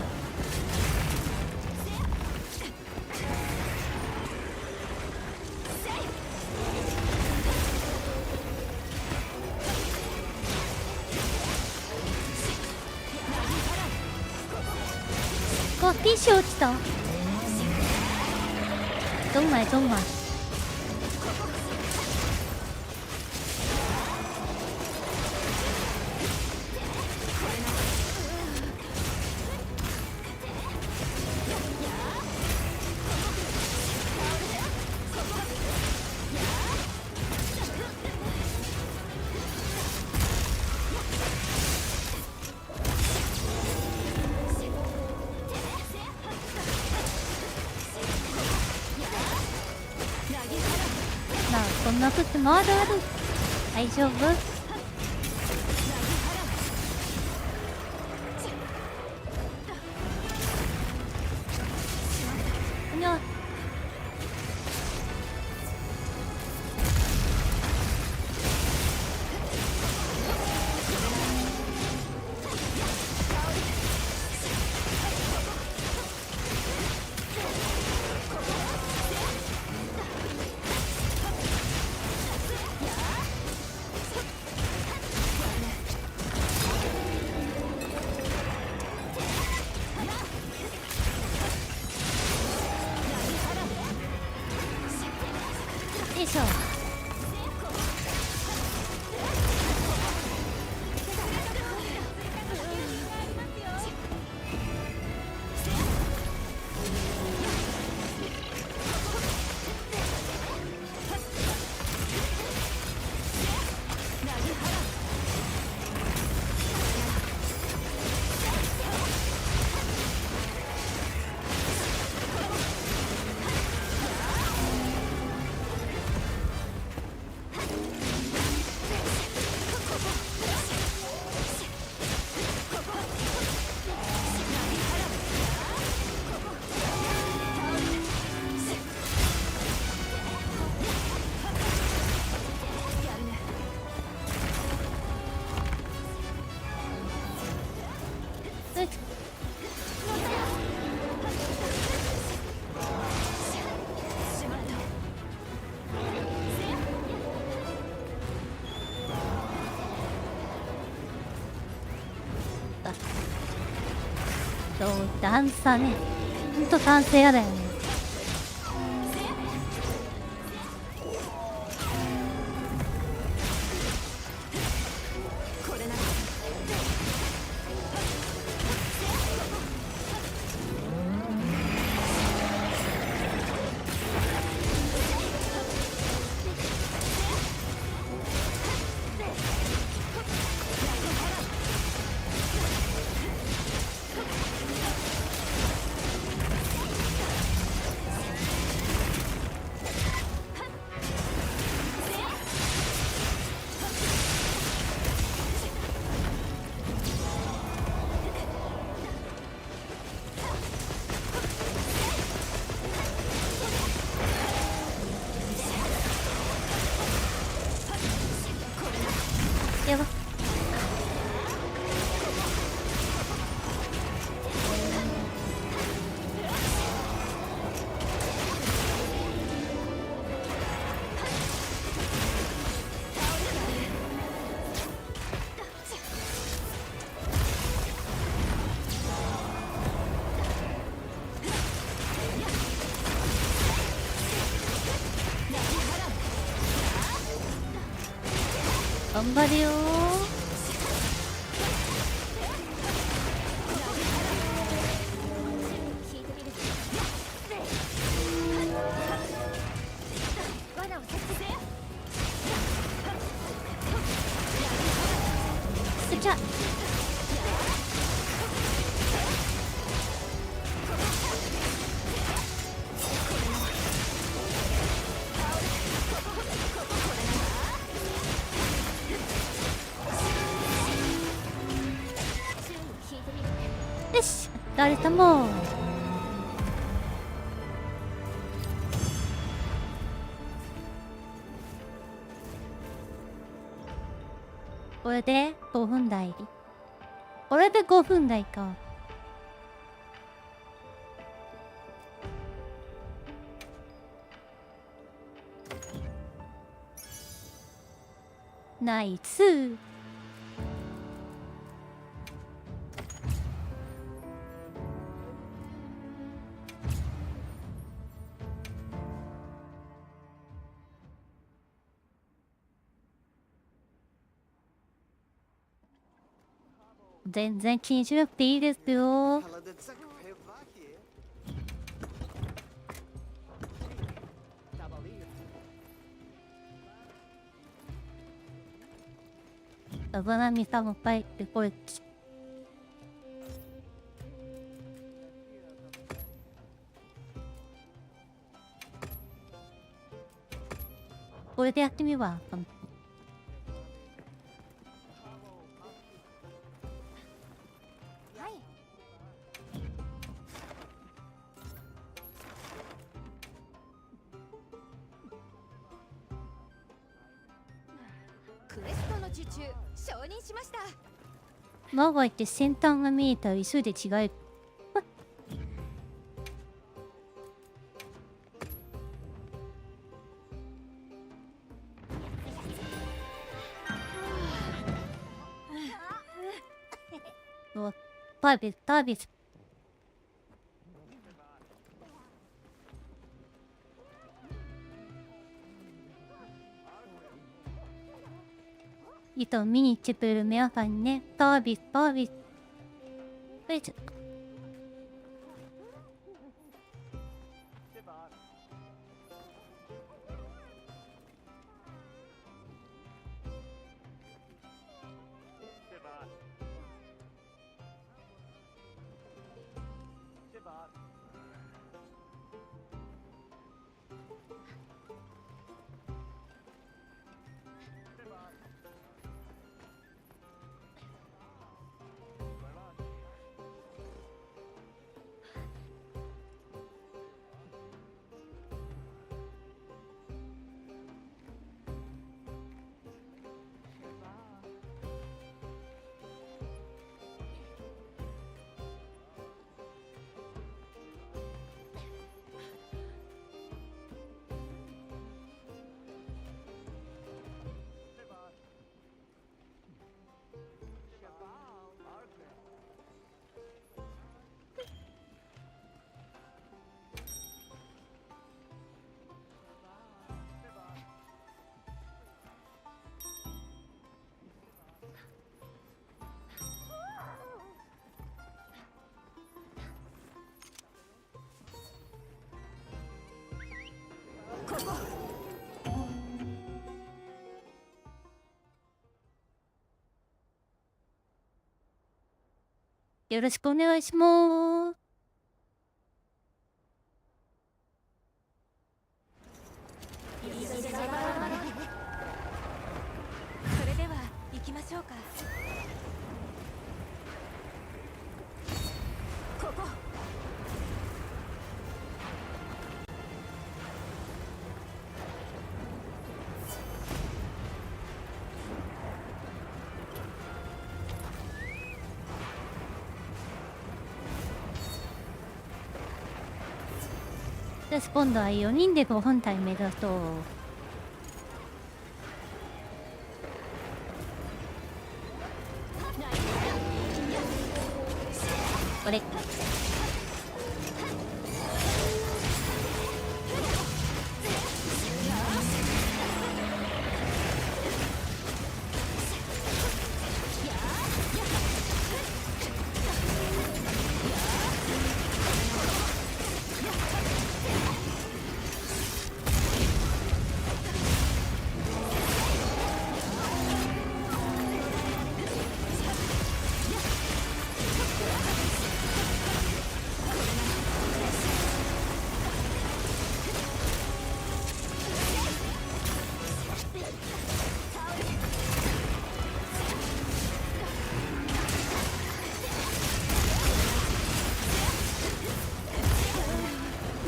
わ、ティッシュ落ちた。中买中买。なあ、そんな時もあるある。大丈夫？にゃ。よいしょ。そう、段差ね。ほんと段差やだよね。頑張れよ引いてみる罠を設置せよー。じゃあ引いてみるよし、誰ともこれで5分台。これで5分台か。ナイス。全然気にしなくていいですよ。Savana está no pai depois. Vou até ativar. はいクエストの受注承認しましたマガイって先端が見えたら急いで違え。タービス、タービス。Ito minichip meakan ne. Tabis, tabis. Wait.ここよろしくお願いします。それでは行きましょうかここよし、今度は4人で5本体目指そう。これ。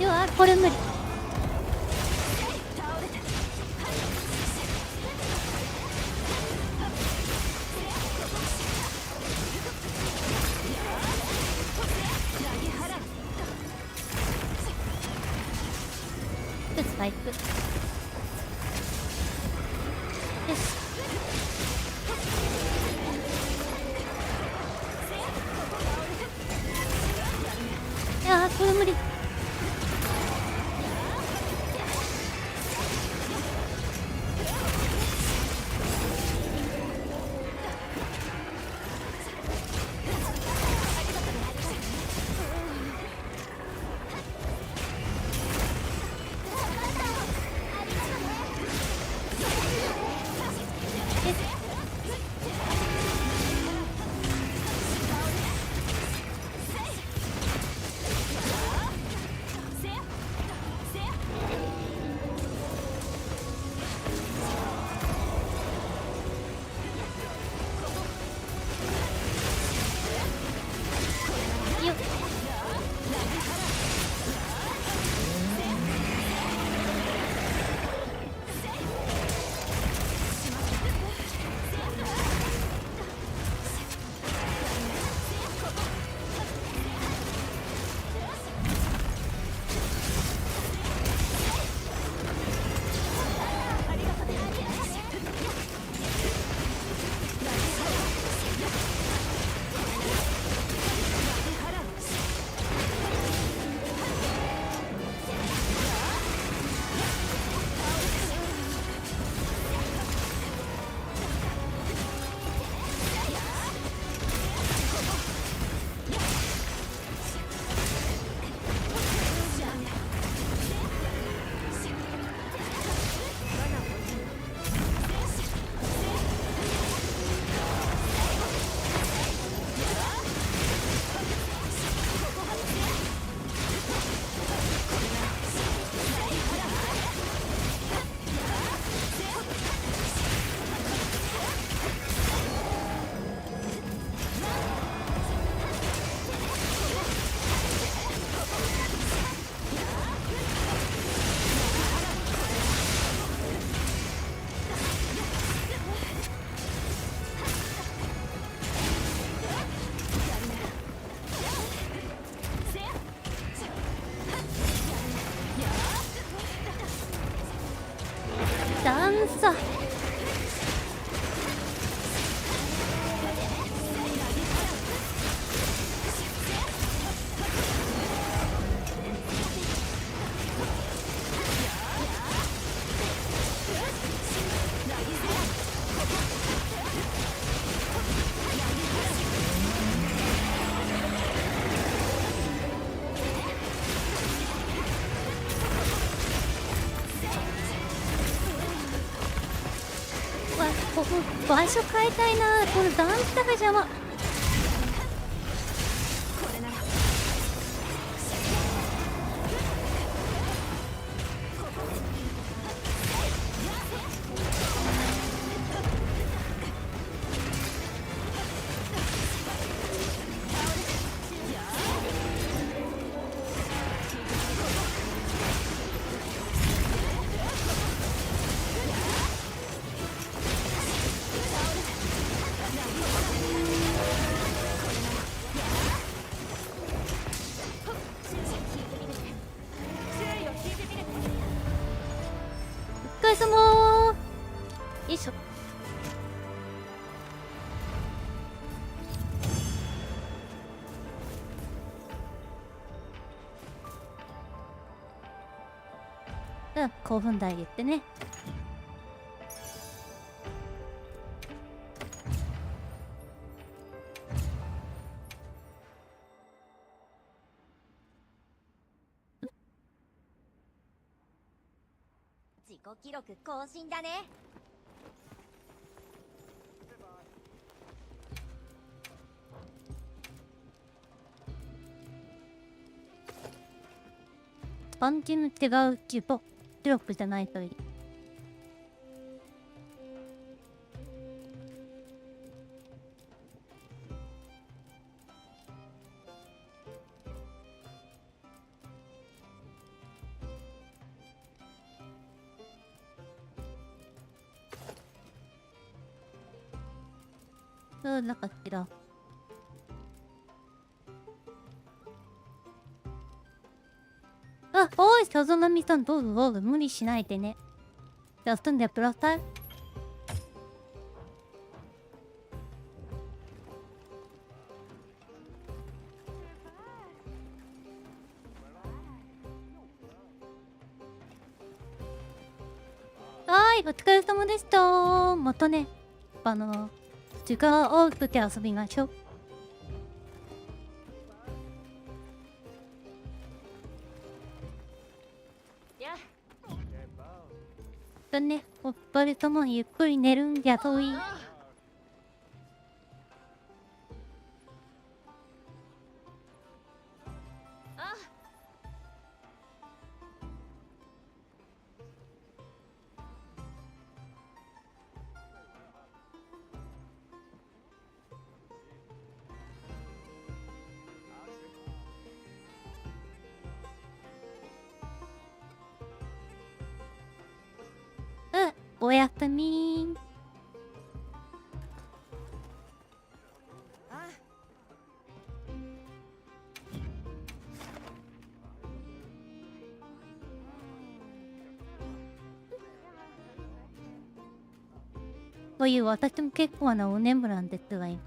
うわこれ無理。スパイク。よし。いやーこれ無理。よっ。段差。わここ場所変えたいな。この段差が邪魔。お疲れ様ー。よいしょ。うん、興奮台言ってね。自己記録更新だね。パンチの違うけどテロップじゃないといい。うん、なんかっけだ。あ、おい、さざなみさん、どうぞどうぞ、無理しないでね。休んでください。はーい、お疲れ様でした。またね、時間多くて遊びましょう。やだね、お二人ともゆっくり寝るんじゃぞい。あうん、おやすみー。という私も結構なお眠なんですわよ。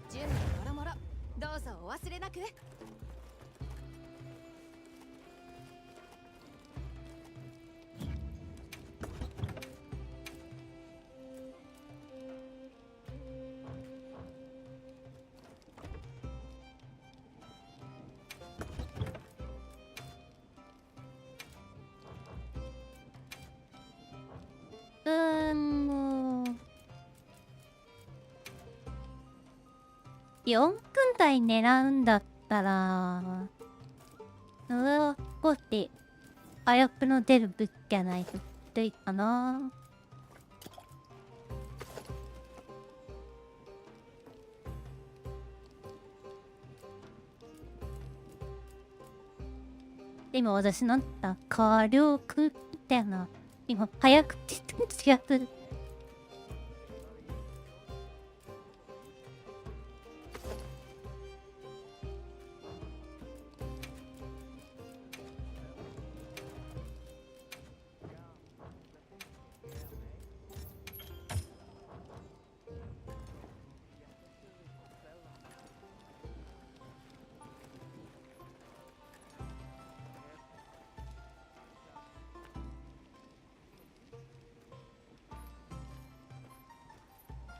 準備もろもろどうぞお忘れなく。もう4分台狙うんだったら上は少し早くの出る物じゃないといいかな。今私なんだ火力みたいな今早くって言ってるやつ。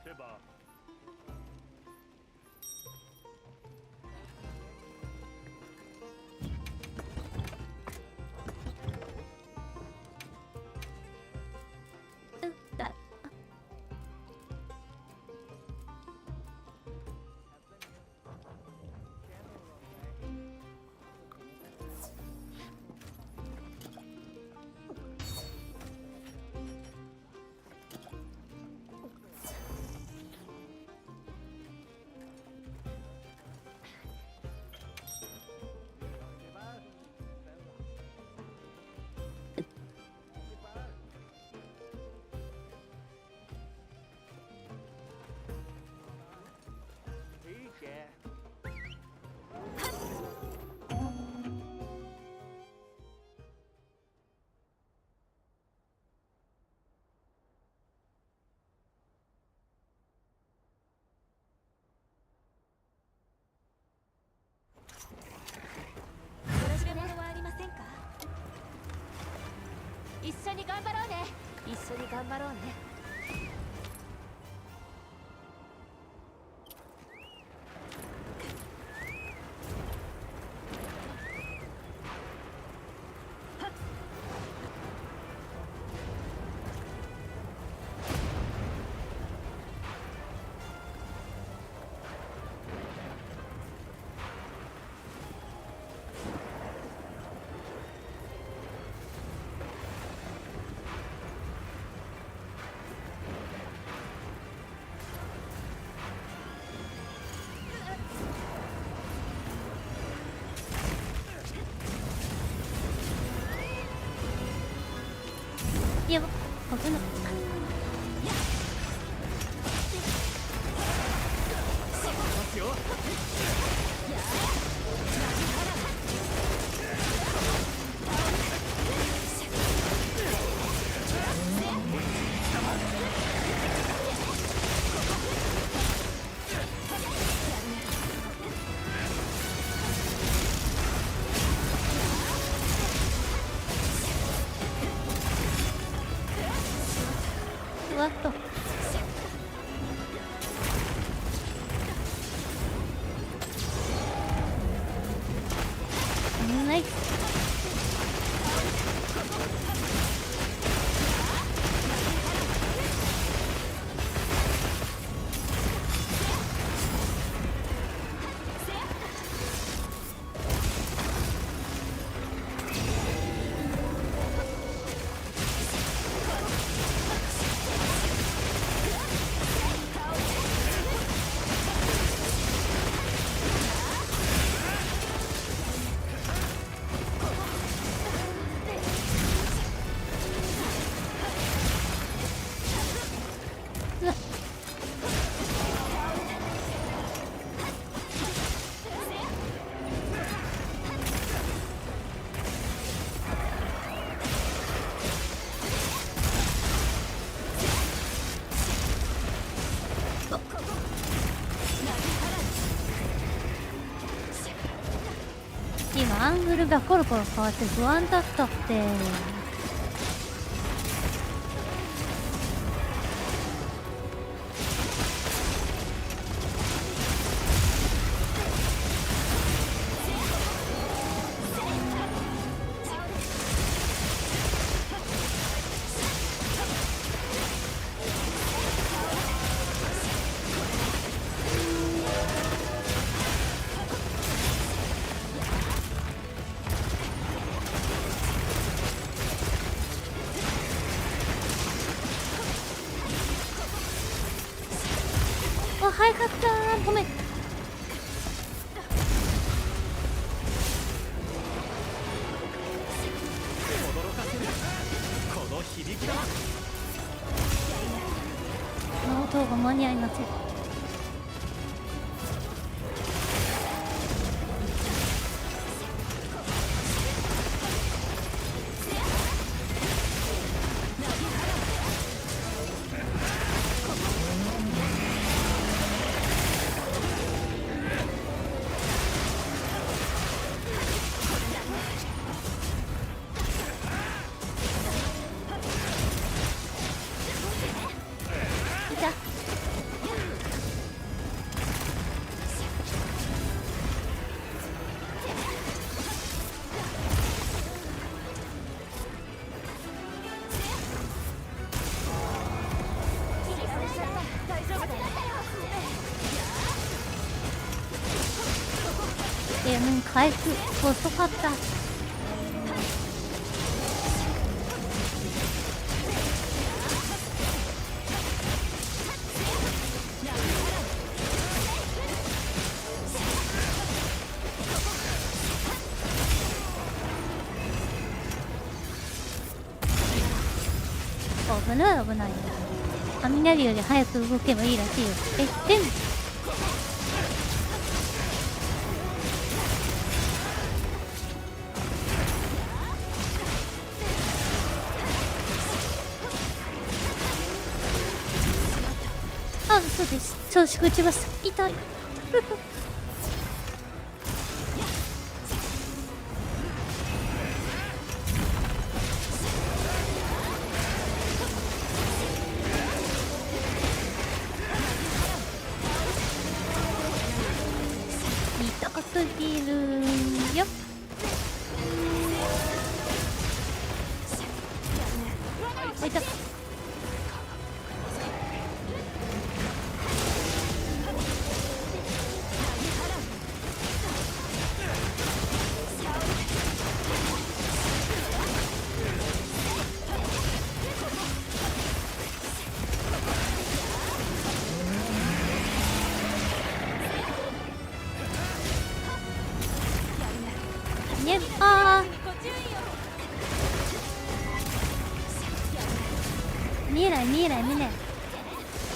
手羽だそれで物はありませんか。一緒に頑張ろうね。一緒に頑張ろうね。危ない。ますよ。ふわっと。ナイス。今アングルがコロコロ変わって不安だったって。あ、早かったー、ごめん。驚かせるこの響きだ。この音が間に合いません。いた。回復遅かった。危ない危ない。雷より早く動けばいいらしいよ。でもあ、そうです。調子口は痛い。痛すぎるよ。あ、痛っ。ない見えない見えない。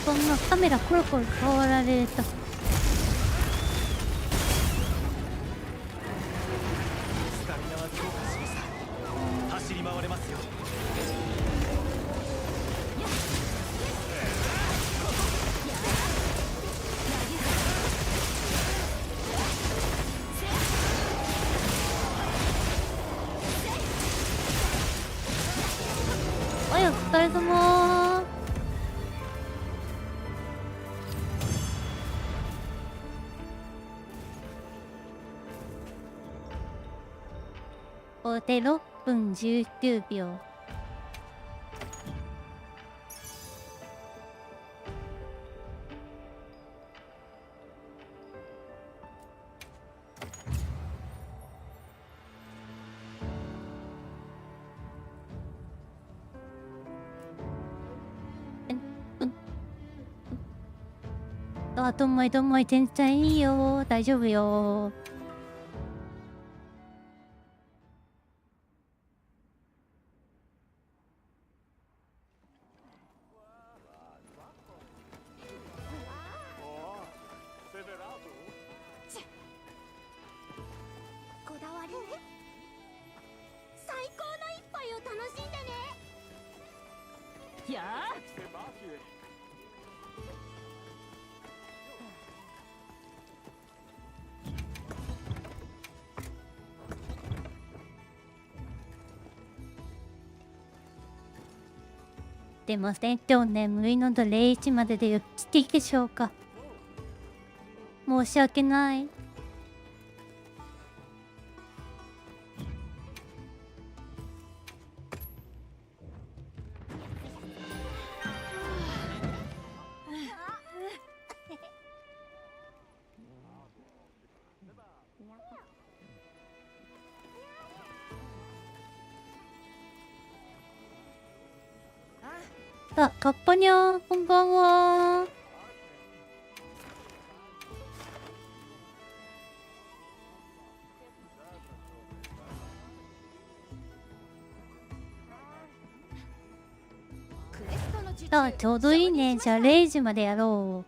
こんなカメラコロコロ変わられると。スタミナは強化しました。走り回れますよ。おいお疲れ様。これで6分19秒。あ、どんまいどんまい、全然いいよ。大丈夫よ。こだわりね。最高の一杯を楽しんでね。やあでも船長眠いのと0時まででよっていいでしょうか。申し訳ない。あ、カッパニャー、こんばんは。クエストの術あ、ちょうどいいね。じゃあ0時までやろ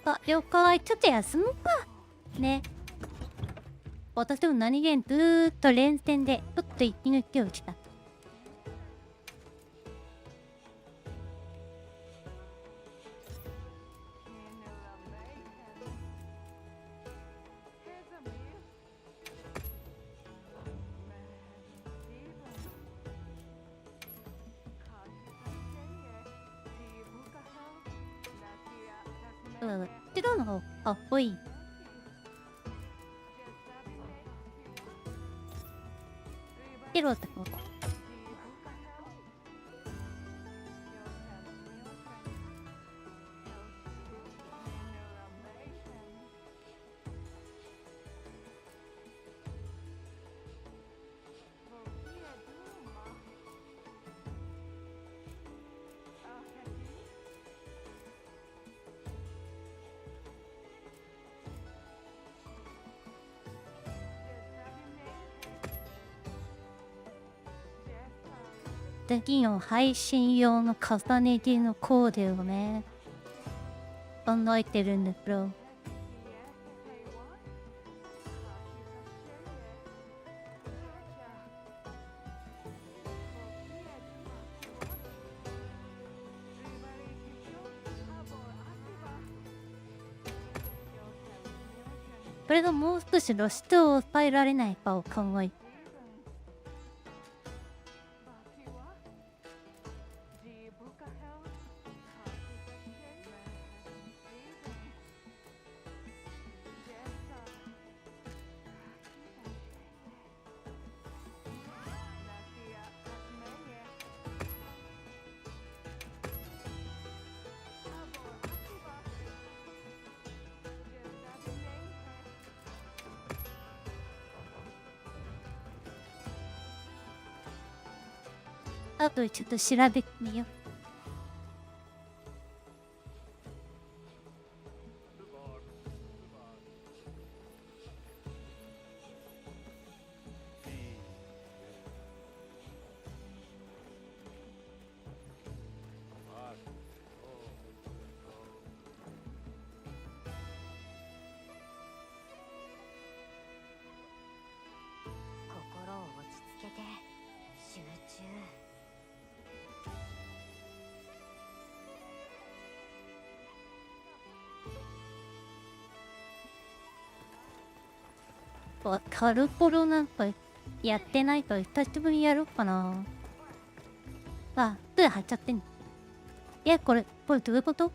う。あ、了解。ちょっと休むか。ね。私も何気にずーっと連戦でちょっと息抜きをした。白の方かっこいい。白ってことか。次の配信用の重ね着のコーデをね、考えてるんだけど。これがもう少し露出を抑えられないかを考えて。あとちょっと調べてみよう。カルポロなんかやってないから久しぶりにやろうかな。あ、杖貼っちゃってんの。これどういうこと？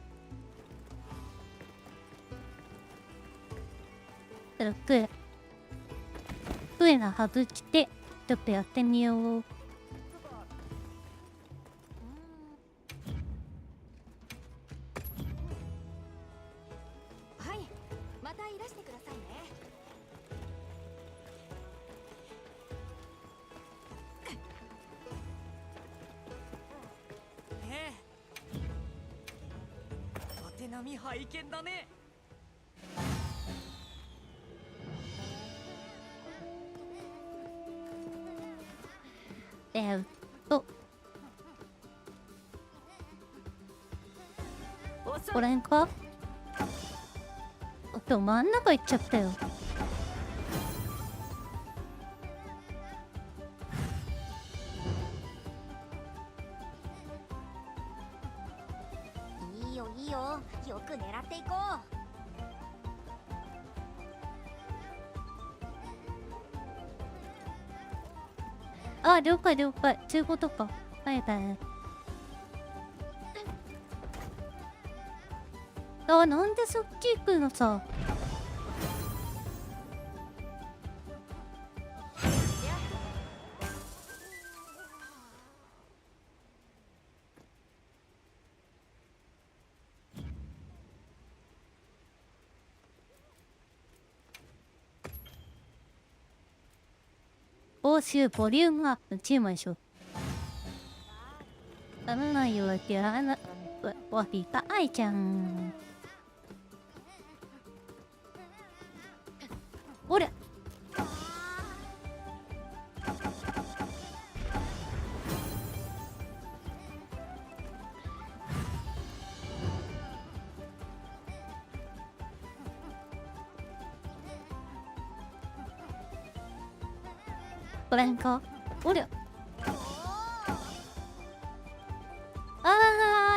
杖な外してちょっとやってみよう。はい、またいらしてくださいね。ねえ、お手並み拝見だね。と遅これんか？真ん中行っちゃったよ。いいよいいよ、よく狙っていこあ、了解了解。そういうことか。はいはい。あ、なんでそっち行くのさ。報酬ボリュームアップチームでしょ。頼らないよってやらな。わびた愛ちゃん。おりゃ。これんか？おりゃ。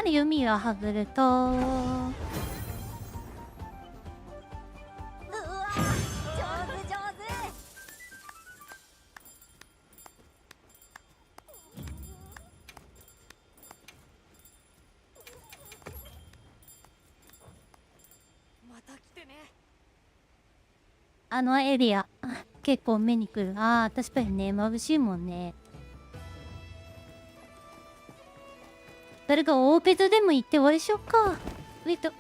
弓をはぐると。う。うわ、上手上手。また来てね。あのエリア結構目にくる。あー確かにね、眩しいもんね。誰か大ペトでも行って終わりしよっか。ウェイト。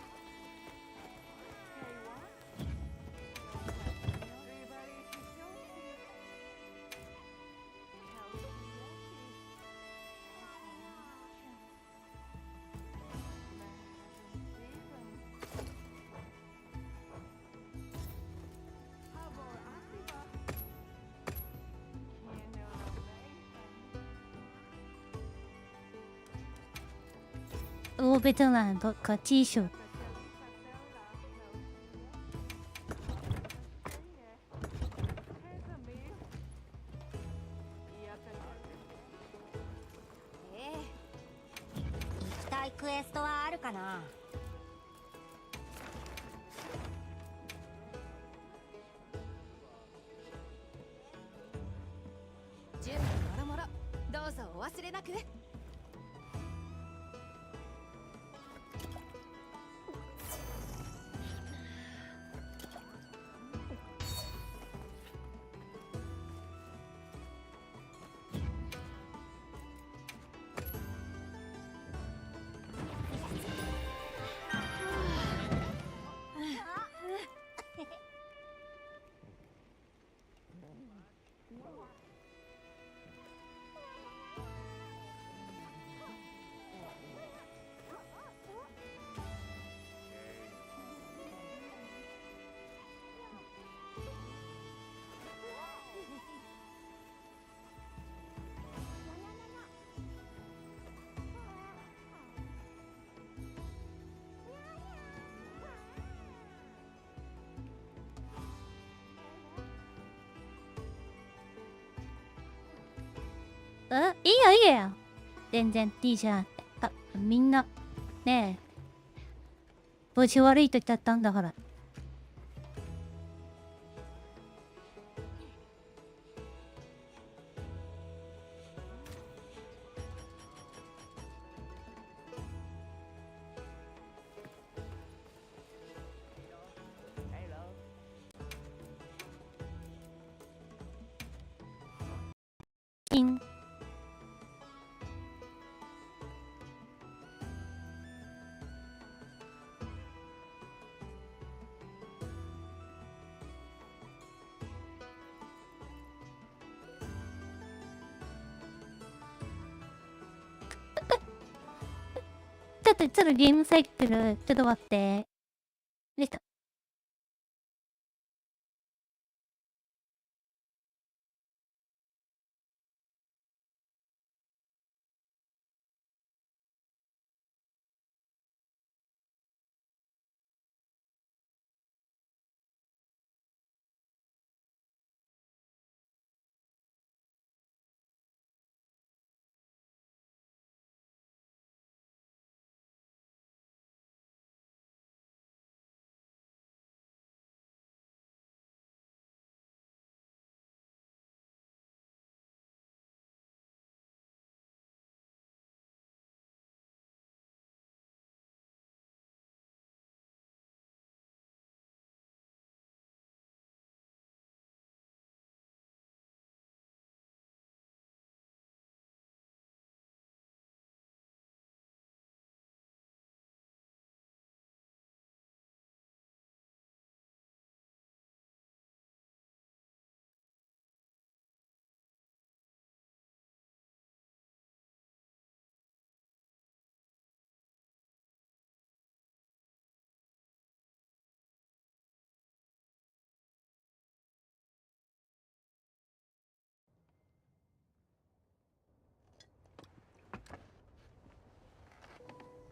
大ペトランド勝ち衣装。行きたいクエストはあるかな？準備もろもろ、どうぞお忘れなく。いいよいいよ。全然 T じゃん。みんなねえ、調子悪いと言っちゃったんだから。ピン。ちょっとゲームサイクル、ちょっと待って。できた。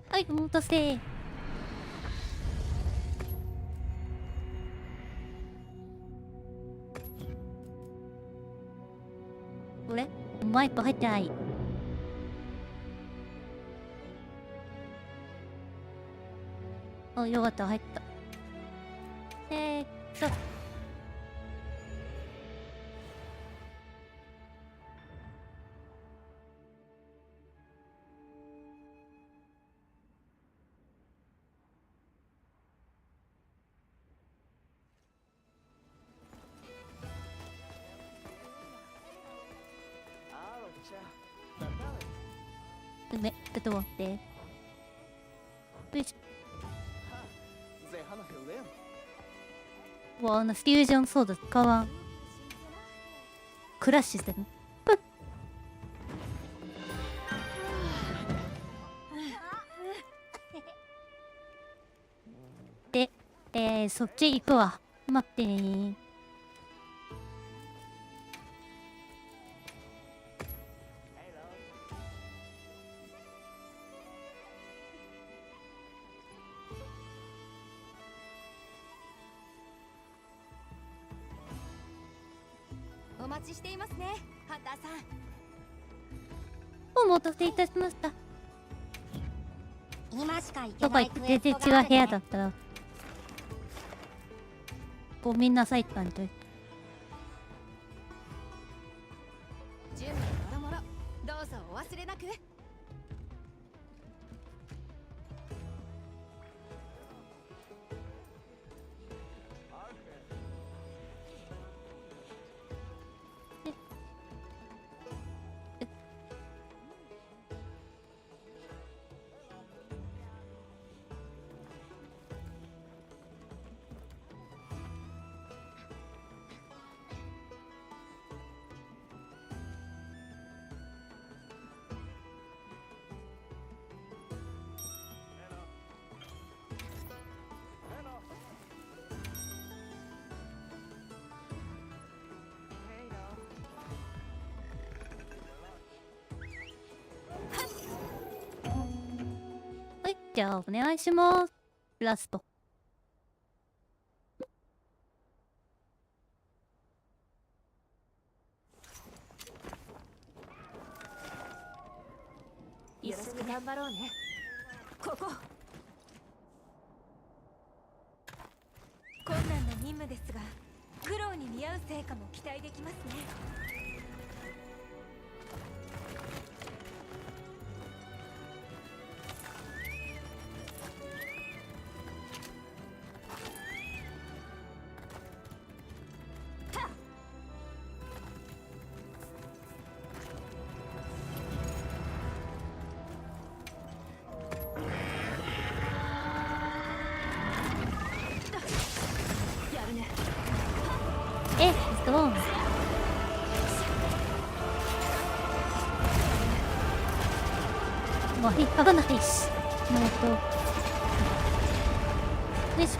はい、お待たせ。これマイク入ってない。あ、よかった、入った。と。ちょっと待って。よいしょ。わあ、フュージョンソード使わん。クラッシュしてる。で、そっち行くわ。待ってね。お待ちしていますね、ハンターさん。お待たせいたしました。今しか行けどこない行って全然違う部屋だったら。ごめんなさいって感じ。準備もろもろ、どうぞお忘れなく。はい、じゃあお願いします。ラスト。よろしく頑張ろうね。ここ困難な任務ですが、苦労に見合う成果も期待できますね。まあ引っかかないしよいしょ。よし。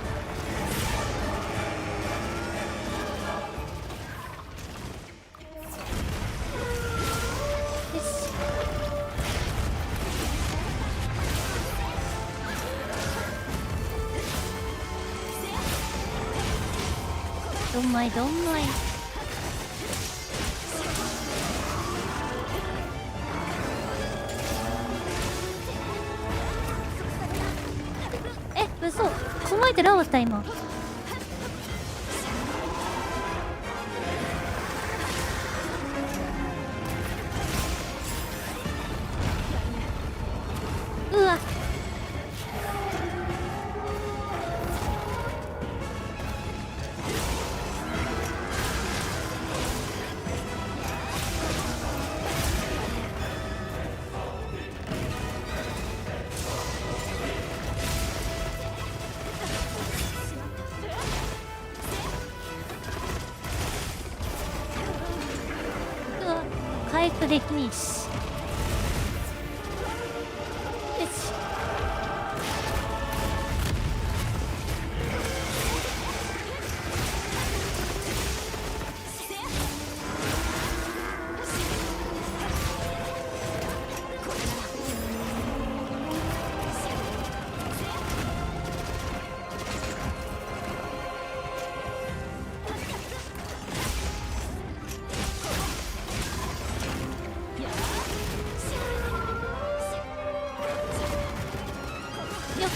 どんまいどんまい。え、嘘。構えてなかった今。うわ。うわ、回復できにし。よし。よっ。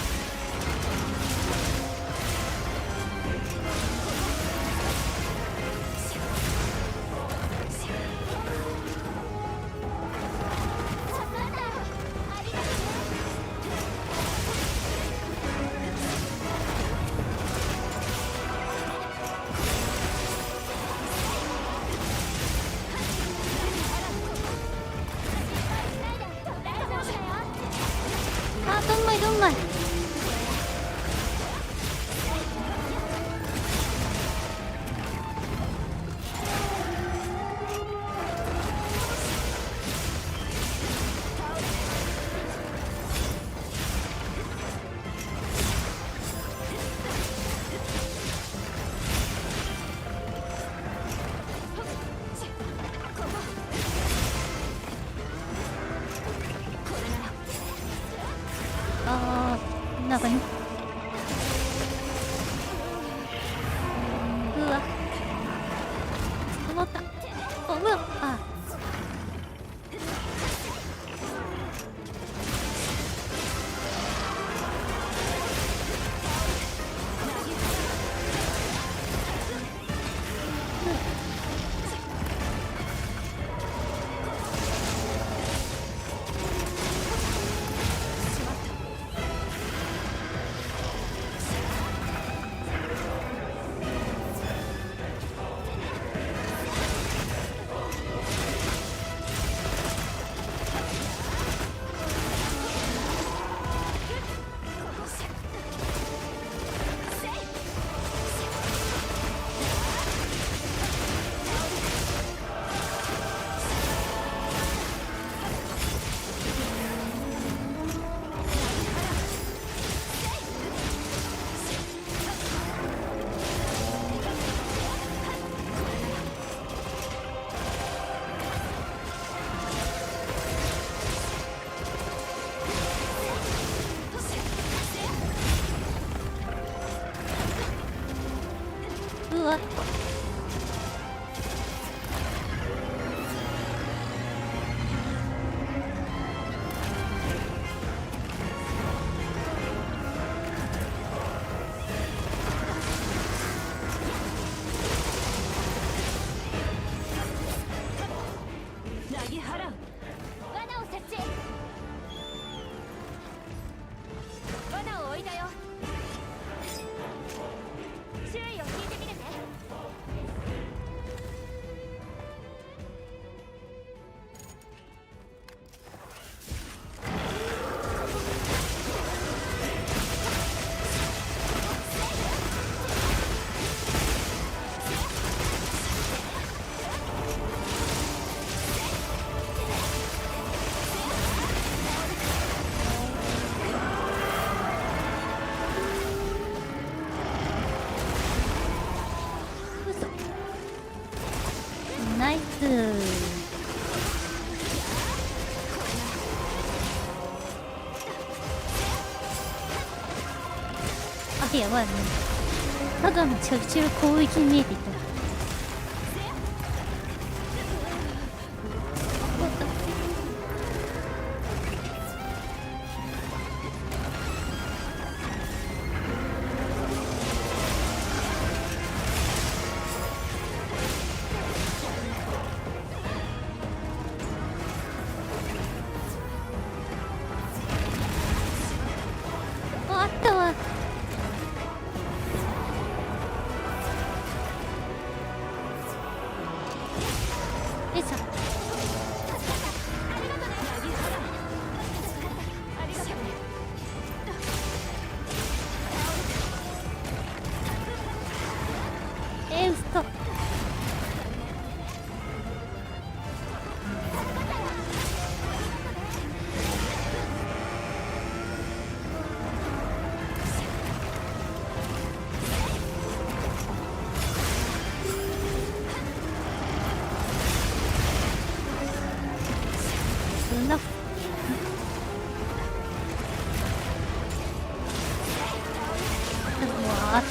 あ、どんまいどんまい。あー、なんかにうわ止まった。あ、うわあ。ナイス。あ、やばいね。ただの着地の攻撃に見えていた。あったわ。よいしょ。うっそ。そんなもう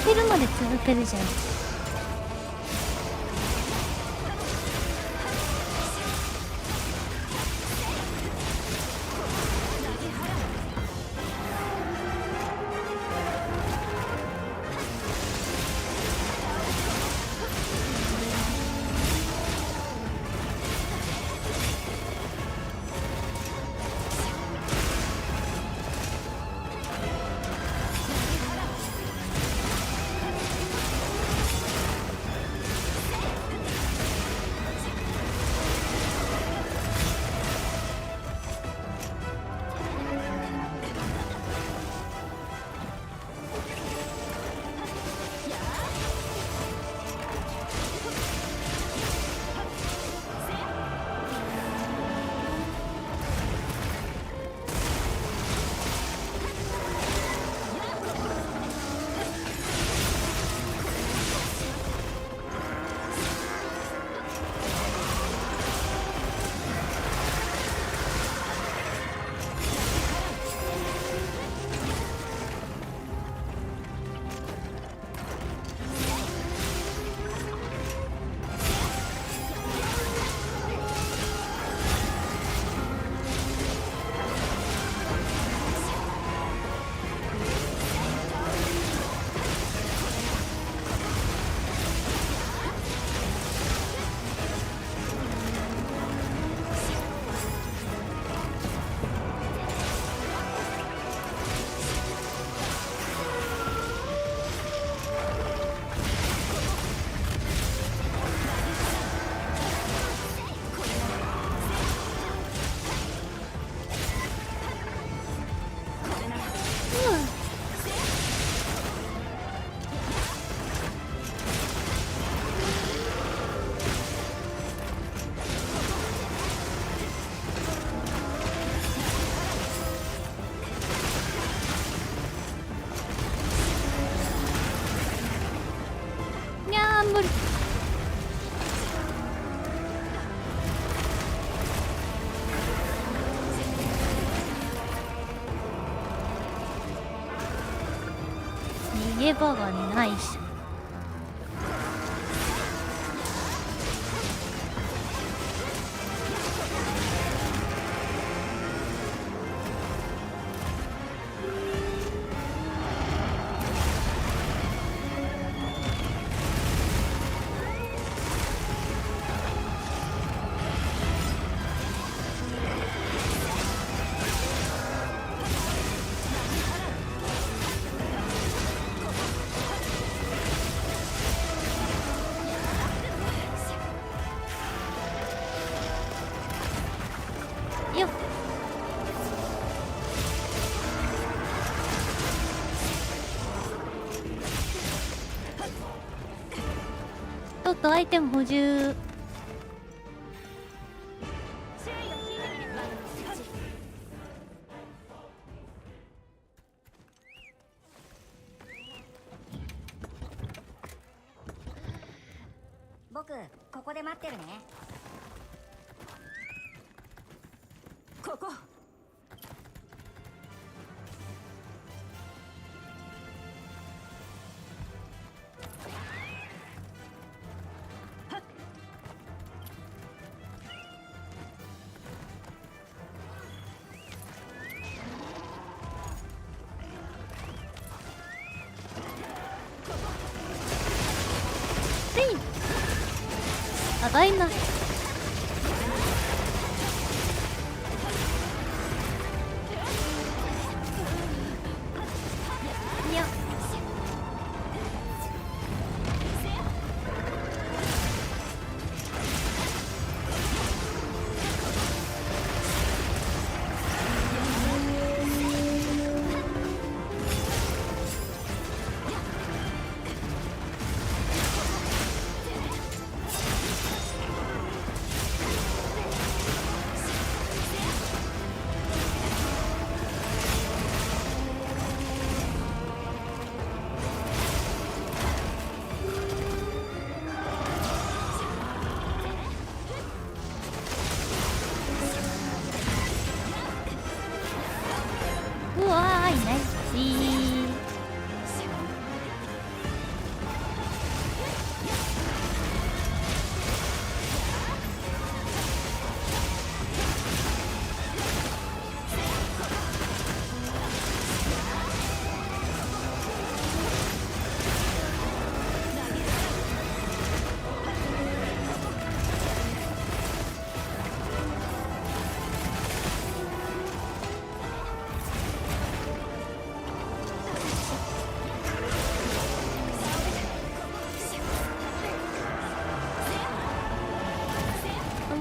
当てるまで続けるじゃん。にゃー無理。逃げ場がないし。よっ。ちょっとアイテム補充。僕ここで待ってるね。ここ。長いな。いやうわーい、ナイスー。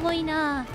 重いな。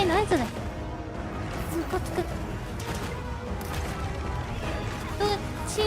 ナイスだ。ムカつく。どっちゅう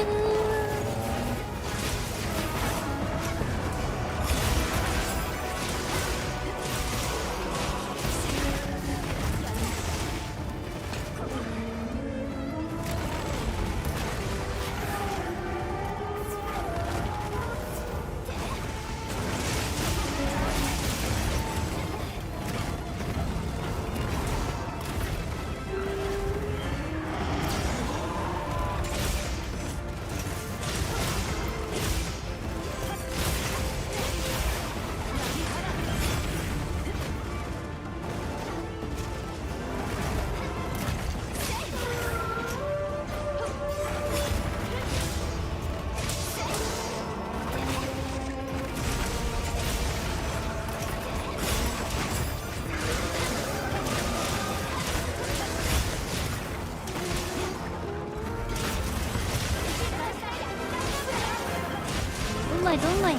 まい、どんまい。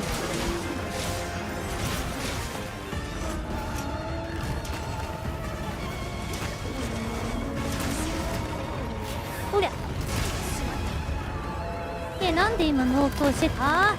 ほりゃ。なんで今濃厚してた？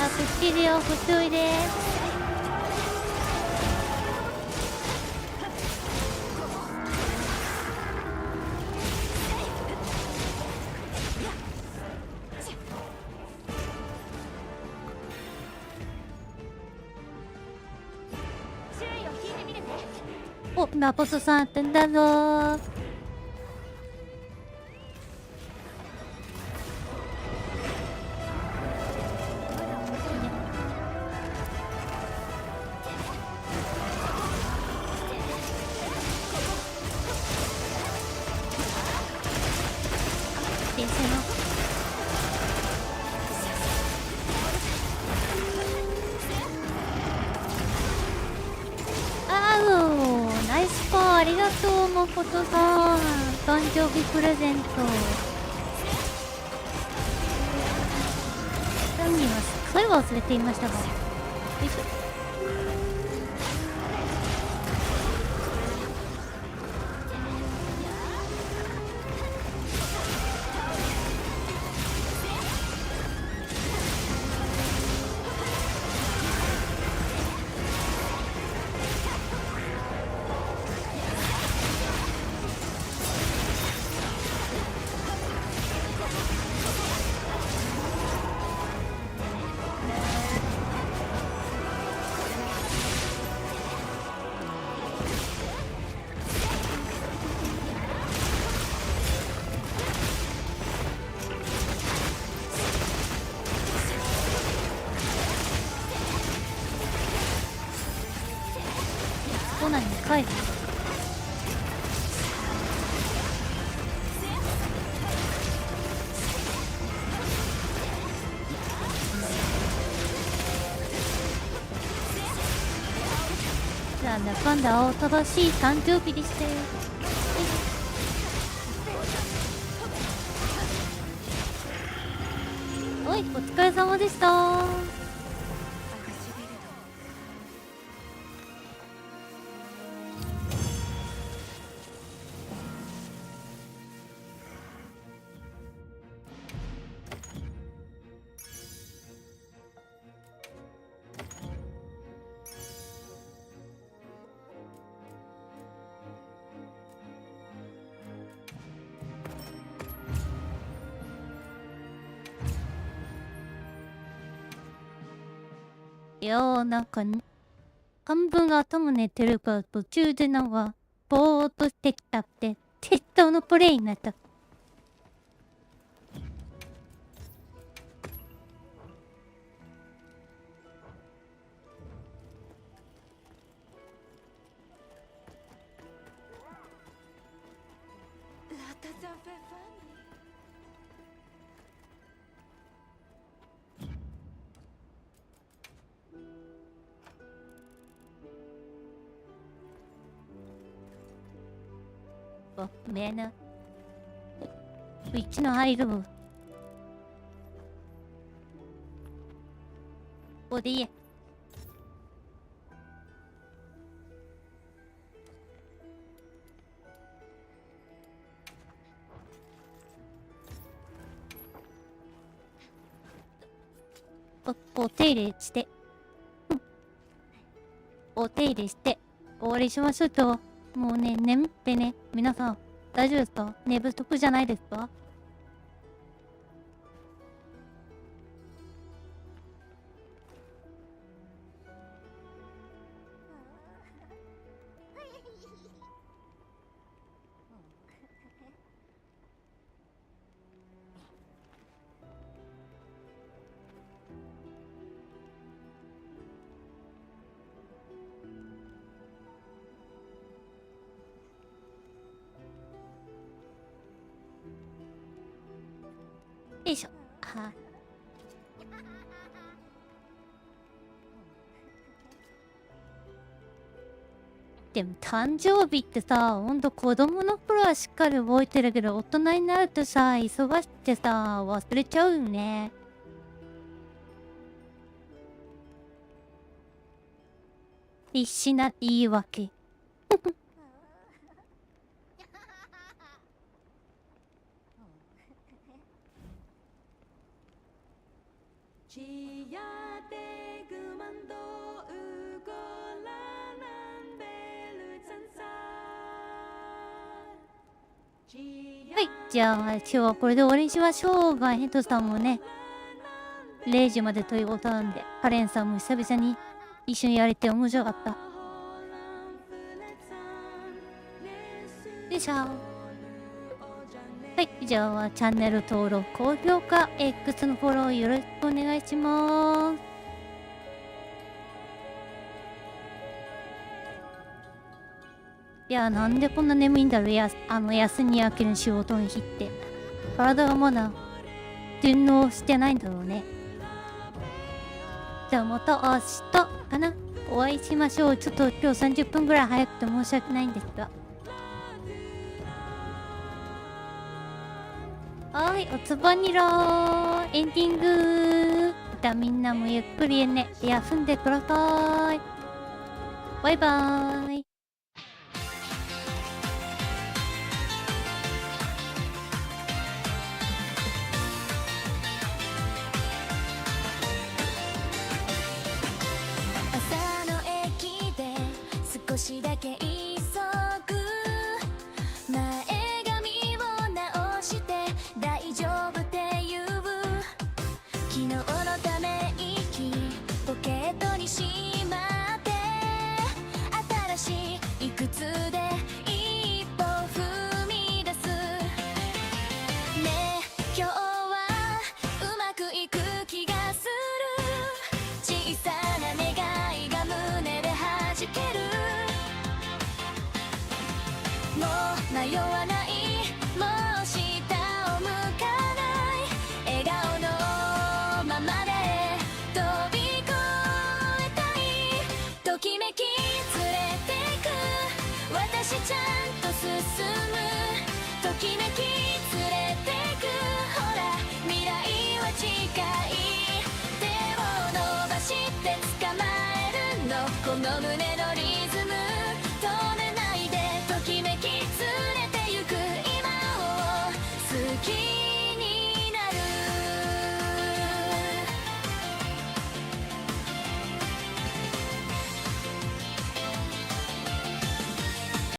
くっきりよ、こっちおいで。お、ラポスさんってんだぞー。ですよ。あうナイスパーありがとう誠さん。誕生日プレゼント。何人はすっかり忘れていましたが。よいしょ。コナンに帰る。なんだかんだ慌ただしい誕生日でしたよ。おい、お疲れ様でした。いやーなんか半分頭寝てるから途中でなんかぼーっとしてきたって適当のプレイになった。めなスイッチの入るここでいいや。お手入れして、お手入れして終わりしましょうと。もうね、眠ってね。皆さん、大丈夫ですか？寝不足じゃないですか？よいしょ。はでも誕生日ってさ、ほんと子供の頃はしっかり覚えてるけど、大人になるとさ、忙しくてさ、忘れちゃうよね。必死な言い訳。はい、じゃあ今日はこれで終わりにしましょうが、ヘッドさんもね、0時までということなんで、カレンさんも久々に一緒にやれて面白かった。よいしょ。はい、じゃあチャンネル登録、高評価、X のフォローよろしくお願いします。いや、なんでこんな眠いんだろう。休み明けの仕事の日って。体がまだ順応してないんだろうね。じゃあまた明日かな、お会いしましょう。ちょっと今日30分ぐらい早くて申し訳ないんですが。はい、おつばにろーエンディング。またみんなもゆっくりね休んでください。バイバーイ。